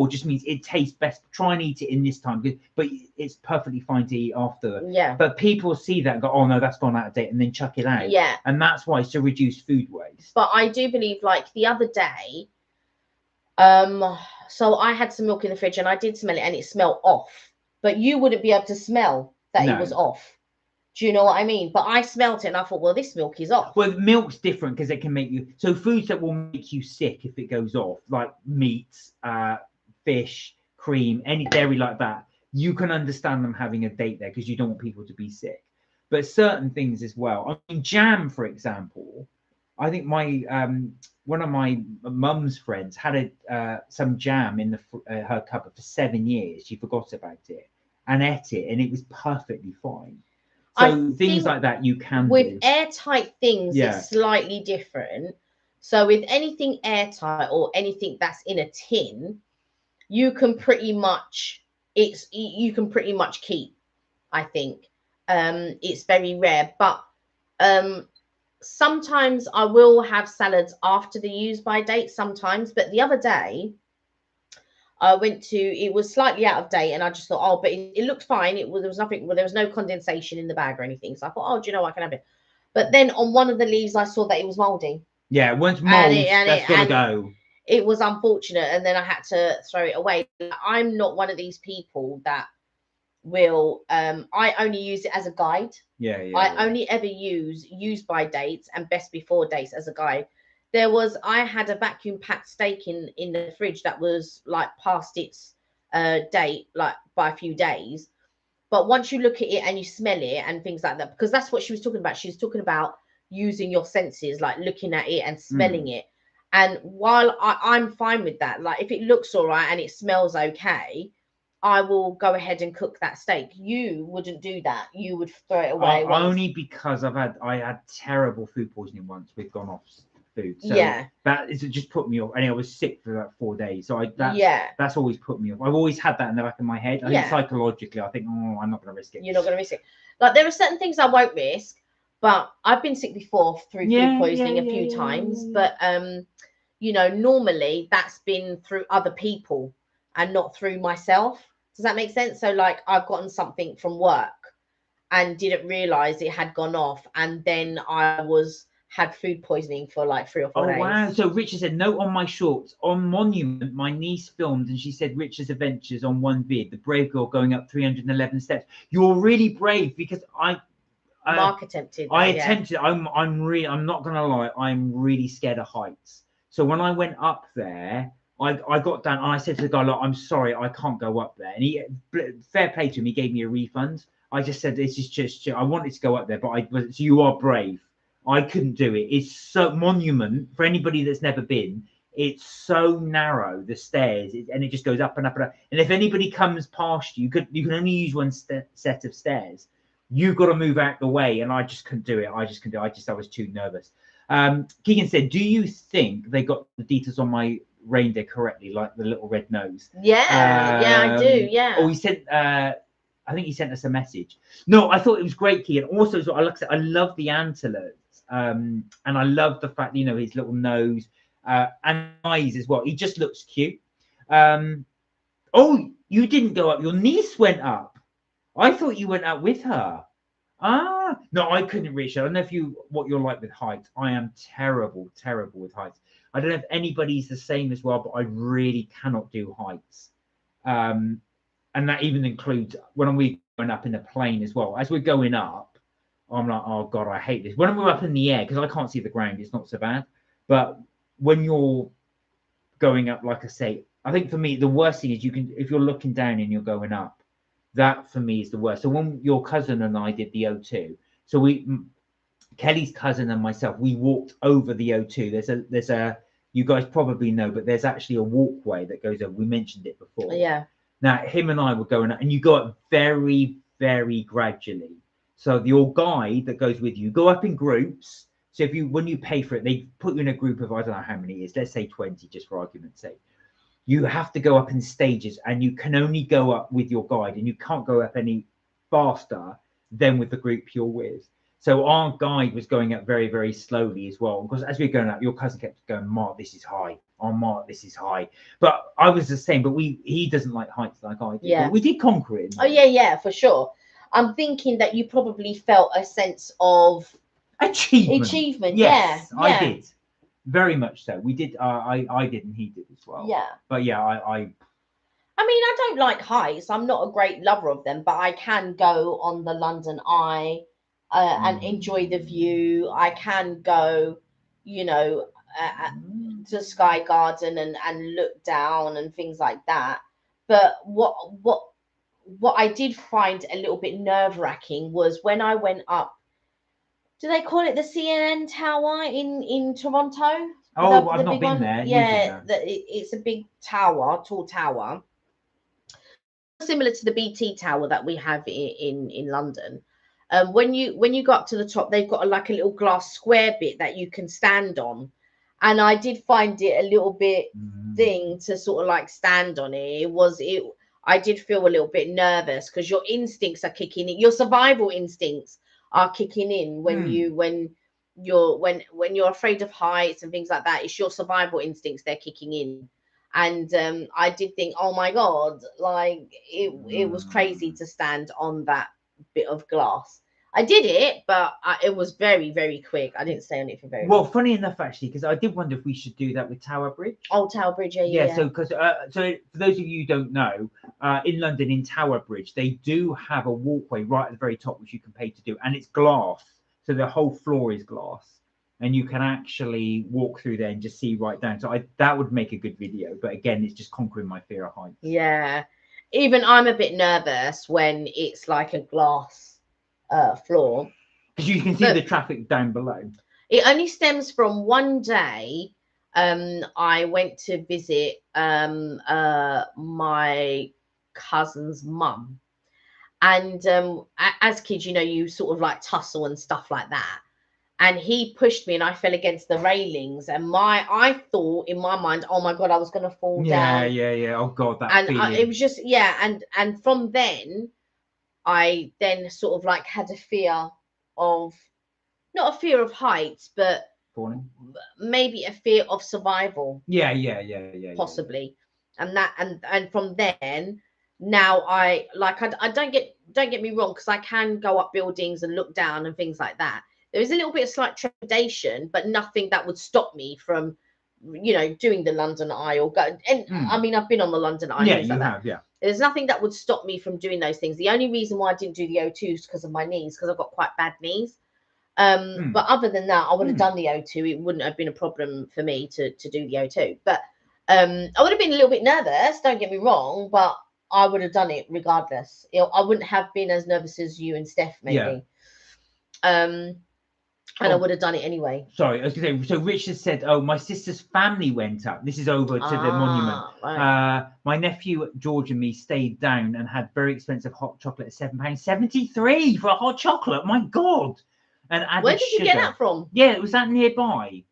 just means it tastes best. Try and eat it in this time, but it's perfectly fine to eat after. Yeah. But people see that and go, oh no, that's gone out of date, and then chuck it out. Yeah. And that's why it's to reduce food waste. But I do believe, like the other day, so I had some milk in the fridge and I did smell it and it smelled off. But you wouldn't be able to smell that it was off. Do you know what I mean? But I smelt it and I thought, well, this milk is off. Well, milk's different because it can make you... So foods that will make you sick if it goes off, like meats, fish, cream, any dairy like that, you can understand them having a date there because you don't want people to be sick. But certain things as well. I mean, jam, for example, I think my one of my mum's friends had some jam in her cupboard for 7 years. She forgot about it. and ate it, and it was perfectly fine. I So things think like that you can with do. airtight things, Yeah. it's slightly different. So with anything airtight or anything that's in a tin, you can pretty much you can pretty much keep, I think. It's very rare, but sometimes I will have salads after the use by date sometimes. But the other day I went to, it was slightly out of date, and I just thought, oh, but it looked fine. There was nothing, well, there was no condensation in the bag or anything. So I thought, oh, do you know what, I can have it. But then on one of the leaves, I saw that it was moldy. Yeah, once mold, that's got to and go. it was unfortunate, and then I had to throw it away. I'm not one of these people that will. I only use it as a guide. Yeah, yeah. I only ever use by dates and best before dates as a guide. I had a vacuum packed steak in the fridge that was like past its date, like by a few days. But once you look at it and you smell it and things like that, because that's what she was talking about. She was talking about using your senses, like looking at it and smelling it. And while I'm fine with that, like if it looks all right and it smells okay, I will go ahead and cook that steak. You wouldn't do that. You would throw it away. Only because I had terrible food poisoning once with gone off food. So Yeah. that is just put me off. And I was sick for like 4 days. So Yeah. that's always put me off. I've always had that in the back of my head. I think Yeah. psychologically, I think, oh, I'm not going to risk it. You're not going to risk it. Like there are certain things I won't risk, but I've been sick before through food poisoning a few times. But you know, normally that's been through other people and not through myself. Does that make sense? So like I've gotten something from work and didn't realize it had gone off, and then I had food poisoning for like 3 or 4 days. Oh wow. So Richard said, note on my shorts. On Monument, my niece filmed and she said Richard's adventures on one vid, the brave girl going up 311 steps. You're really brave, because Mark attempted that, I attempted. I'm not gonna lie, I'm really scared of heights. So when I went up there, I got down and I said to the guy, look, I'm sorry, I can't go up there. And he, fair play to him, he gave me a refund. I just said, this is just, I wanted to go up there, but so you are brave. I couldn't do it. It's so Monument, for anybody that's never been, it's so narrow, the stairs, and it just goes up and up and up. And if anybody comes past you, you can only use one set of stairs. You've got to move out the way, and I just couldn't do it. I was too nervous. Keegan said, do you think they got the details on my reindeer correctly, like the little red nose? Yeah, I do. Yeah. Oh, he sent I think he sent us a message. No, I thought it was great, Keegan. Also, so I love the antelopes, and I love the fact, you know, his little nose and eyes as well. He just looks cute. Oh, you didn't go up. Your niece went up. I thought you went up with her. Ah, no, I couldn't reach her. I don't know what you're like with heights. I am terrible with heights. I don't know if anybody's the same as well, but I really cannot do heights. And that even includes when we're going up in a plane as well. As we're going up, I'm like, oh God, I hate this. When we're up in the air, because I can't see the ground, it's not so bad. But when you're going up, like I say, I think for me, the worst thing is if you're looking down and you're going up, that for me is the worst. So when your cousin and I did the O2, so Kelly's cousin and myself, we walked over the O2. There's a you guys probably know, but there's actually a walkway that goes over. We mentioned it before. Yeah. Now him and I were going up, and you go up very, very gradually. So your guide that goes with you go up in groups. So when you pay for it, they put you in a group of, I don't know how many it is. Let's say 20, just for argument's sake. You have to go up in stages, and you can only go up with your guide, and you can't go up any faster than with the group you're with. So our guide was going up very, very slowly as well, because as we were going up, your cousin kept going, Mark, this is high. Oh, Mark, this is high. But I was the same, but he doesn't like heights like I do. Yeah. But we did conquer it. Oh, yeah, for sure. I'm thinking that you probably felt a sense of achievement. Yes, yeah. I did. Very much so. We did. I did, and he did as well. Yeah. But yeah, I mean, I don't like heights. I'm not a great lover of them, but I can go on the London Eye and enjoy the view. I can go, you know, to Sky Garden and look down and things like that. But what I did find a little bit nerve-wracking was when I went up. Do they call it the CNN Tower in Toronto? Oh, I've not been there. Yeah, it's a big tower, tall tower. similar to the BT Tower that we have in London. When you go up to the top, they've got like a little glass square bit that you can stand on, and I did find it a little bit thing to sort of like stand on it. I did feel a little bit nervous because your instincts are kicking in. Your survival instincts are kicking in when you're afraid of heights and things like that. It's your survival instincts, they're kicking in. And I did think, oh my God, like it was crazy to stand on that bit of glass. I did it, but it was very, very quick. I didn't stay on it for very long. Well, funny enough, actually, because I did wonder if we should do that with Tower Bridge. Oh, Tower Bridge, yeah. Yeah, so because so for those of you who don't know, in London, in Tower Bridge, they do have a walkway right at the very top, which you can pay to do, and it's glass, so the whole floor is glass, and you can actually walk through there and just see right down. So that would make a good video, but again, it's just conquering my fear of heights. Yeah, even I'm a bit nervous when it's like a glass floor, because you can see the traffic down below. It only stems from one day. I went to visit my cousin's mum, and as kids, you know, you sort of like tussle and stuff like that. And he pushed me, and I fell against the railings. And I thought in my mind, oh my God, I was going to fall down. Yeah. Oh God, that and feeling. It was just and from then, I then sort of like had a fear of, not a fear of heights, but falling, maybe a fear of survival. Yeah. Possibly. And that and from then, now I don't get me wrong, because I can go up buildings and look down and things like that. There is a little bit of slight trepidation, but nothing that would stop me from, you know, doing the London Eye or go. And I mean, I've been on the London Eye. Yeah, you have. Yeah. There's nothing that would stop me from doing those things. The only reason why I didn't do the O2 is because of my knees, because I've got quite bad knees. But other than that, I would have done the O2. It wouldn't have been a problem for me to do the O2. But I would have been a little bit nervous, don't get me wrong, but I would have done it regardless. I wouldn't have been as nervous as you and Steph, maybe. Yeah. And I would have done it anyway. Sorry, I was going to say, so Richard said, oh, my sister's family went up. This is over to the monument. Right. My nephew, George, and me stayed down and had very expensive hot chocolate at £7.73 for a hot chocolate. My God. And where did you get that from? Yeah, it was that nearby.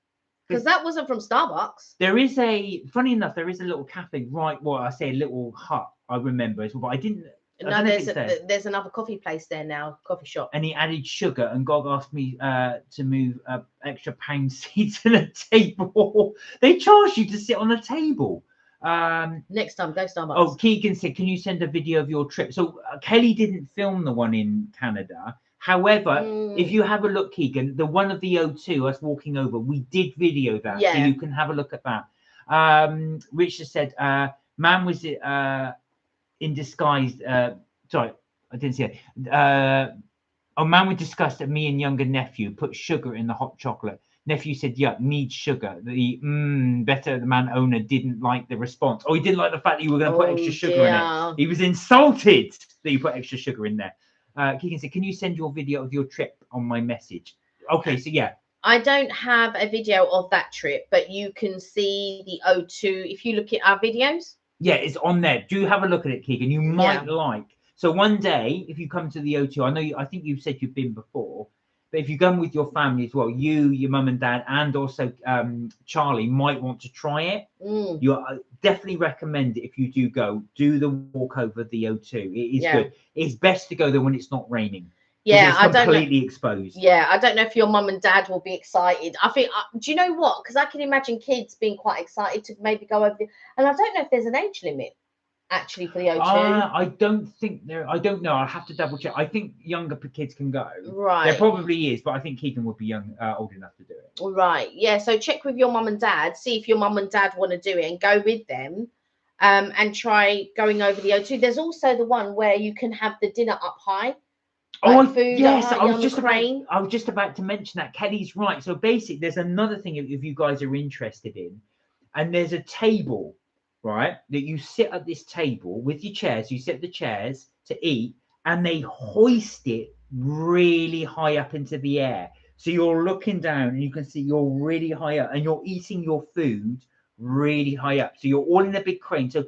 Because that wasn't from Starbucks. There is funny enough, there is a little cafe right, well, I say a little hut, I remember as well, but I didn't. No, there's another coffee place there now, coffee shop. And he added sugar, and God asked me to move extra pound seats to the table. They charge you to sit on a table. Next time, go Starbucks. Oh, Keegan said, can you send a video of your trip? So Kelly didn't film the one in Canada. However, if you have a look, Keegan, the one of the O2, us walking over, we did video that. Yeah. So you can have a look at that. Richard said, man was in disguise. Sorry, I didn't see it. A man was disgust at me and younger nephew put sugar in the hot chocolate. Nephew said, yuck, needs sugar. The better the man owner didn't like the response. Oh, he didn't like the fact that you were going to put extra sugar in it. He was insulted that you put extra sugar in there. Keegan said, can you send your video of your trip on my message? Okay, so yeah. I don't have a video of that trip, but you can see the O2 if you look at our videos. Yeah, it's on there. Do have a look at it, Keegan. You might like. So one day, if you come to the O2, I think you said you've been before, but if you come with your family as well, your mum and dad, and also Charlie might want to try it. You definitely recommend it if you do go. Do the walk over the O2. It is good. It's best to go there when it's not raining. Yeah, I don't know. Completely exposed. Yeah, I don't know if your mum and dad will be excited. I think, do you know what? Because I can imagine kids being quite excited to maybe go over there. And I don't know if there's an age limit actually for the O2. I don't think there. I don't know. I'll have to double check. I think younger kids can go. Right. There probably is, but I think Keegan would be old enough to do it. Right. Yeah. So check with your mum and dad. See if your mum and dad want to do it, and go with them. And try going over the O2. There's also the one where you can have the dinner up high. Food yes, I was just about to mention that. Kelly's right. So basically, there's another thing if you guys are interested in, and there's a table, right, that you sit at this table with your chairs. You sit the chairs to eat, and they hoist it really high up into the air. So you're looking down, and you can see you're really high up, and you're eating your food really high up. So you're all in a big crane. So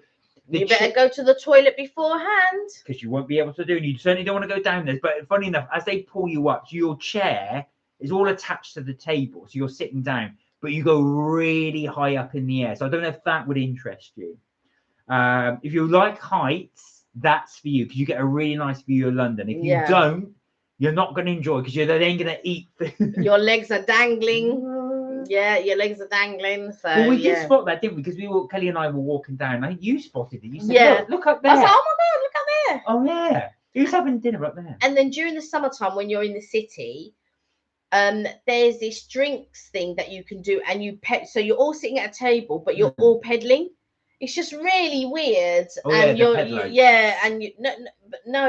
You better go to the toilet beforehand. Because you won't be able to do, and you certainly don't want to go down there. But funny enough, as they pull you up, your chair is all attached to the table, so you're sitting down, but you go really high up in the air. So I don't know if that would interest you. If you like heights, that's for you, because you get a really nice view of London. If you don't, you're not going to enjoy, because you're then going to eat food. Your legs are dangling. Yeah, your legs are dangling. So well, we did spot that, didn't we? Because Kelly and I were walking down. I think you spotted it. You said, look up there. I was like, oh my God, look up there. Oh yeah. Who's having dinner up there? And then during the summertime, when you're in the city, there's this drinks thing that you can do, and so you're all sitting at a table, but you're all peddling. It's just really weird. Oh, and yeah,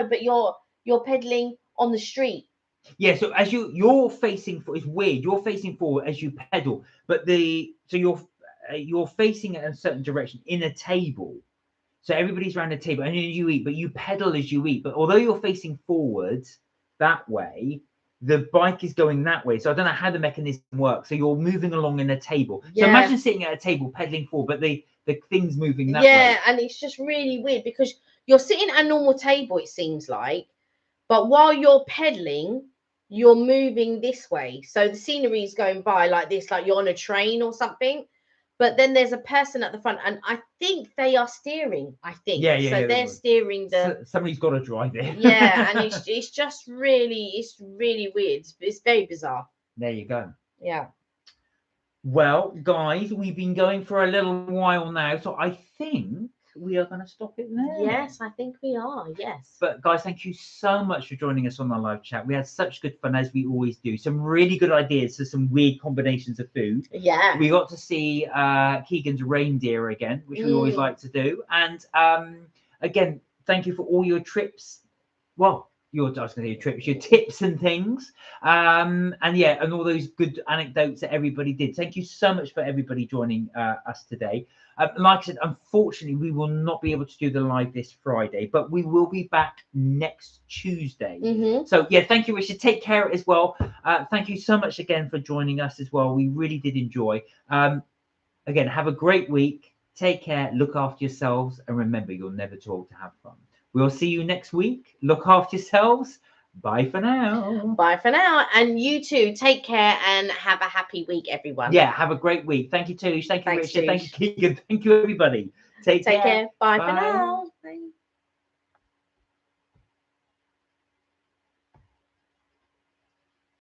but you're peddling on the street. Yeah, so as you're facing forward, it's weird. You're facing forward as you pedal, but you're facing in a certain direction in a table. So everybody's around the table, and then you eat, but you pedal as you eat. But although you're facing forwards that way, the bike is going that way. So I don't know how the mechanism works. So you're moving along in a table. So imagine sitting at a table pedaling forward, but the thing's moving that way. Yeah, and it's just really weird because you're sitting at a normal table, it seems like, but while you're pedaling, you're moving this way. So the scenery is going by like this, like you're on a train or something. But then there's a person at the front, and I think they are steering. I think. So they're steering somebody's got to drive it. Yeah, and it's just really weird. It's very bizarre. There you go. Yeah. Well, guys, we've been going for a little while now, so I think we are going to stop it there. Yes, I think we are. Yes. But guys, thank you so much for joining us on our live chat. We had such good fun, as we always do. Some really good ideas for some weird combinations of food. Yeah. We got to see Keegan's reindeer again, which we always like to do. And again, thank you for all your trips. Well, your trips, your tips and things. And all those good anecdotes that everybody did. Thank you so much for everybody joining us today. Like I said, unfortunately, we will not be able to do the live this Friday, but we will be back next Tuesday. So, thank you, Richard. Take care as well. Thank you so much again for joining us as well. We really did enjoy. Again, have a great week. Take care. Look after yourselves. And remember, you're never too old to have fun. We'll see you next week. Look after yourselves. Bye for now. Bye for now. And you too. Take care and have a happy week, everyone. Yeah, have a great week. Thank you, Toush. Thank you, Richard. Thank you, Keegan. Thank you, everybody. Take care. Bye for now.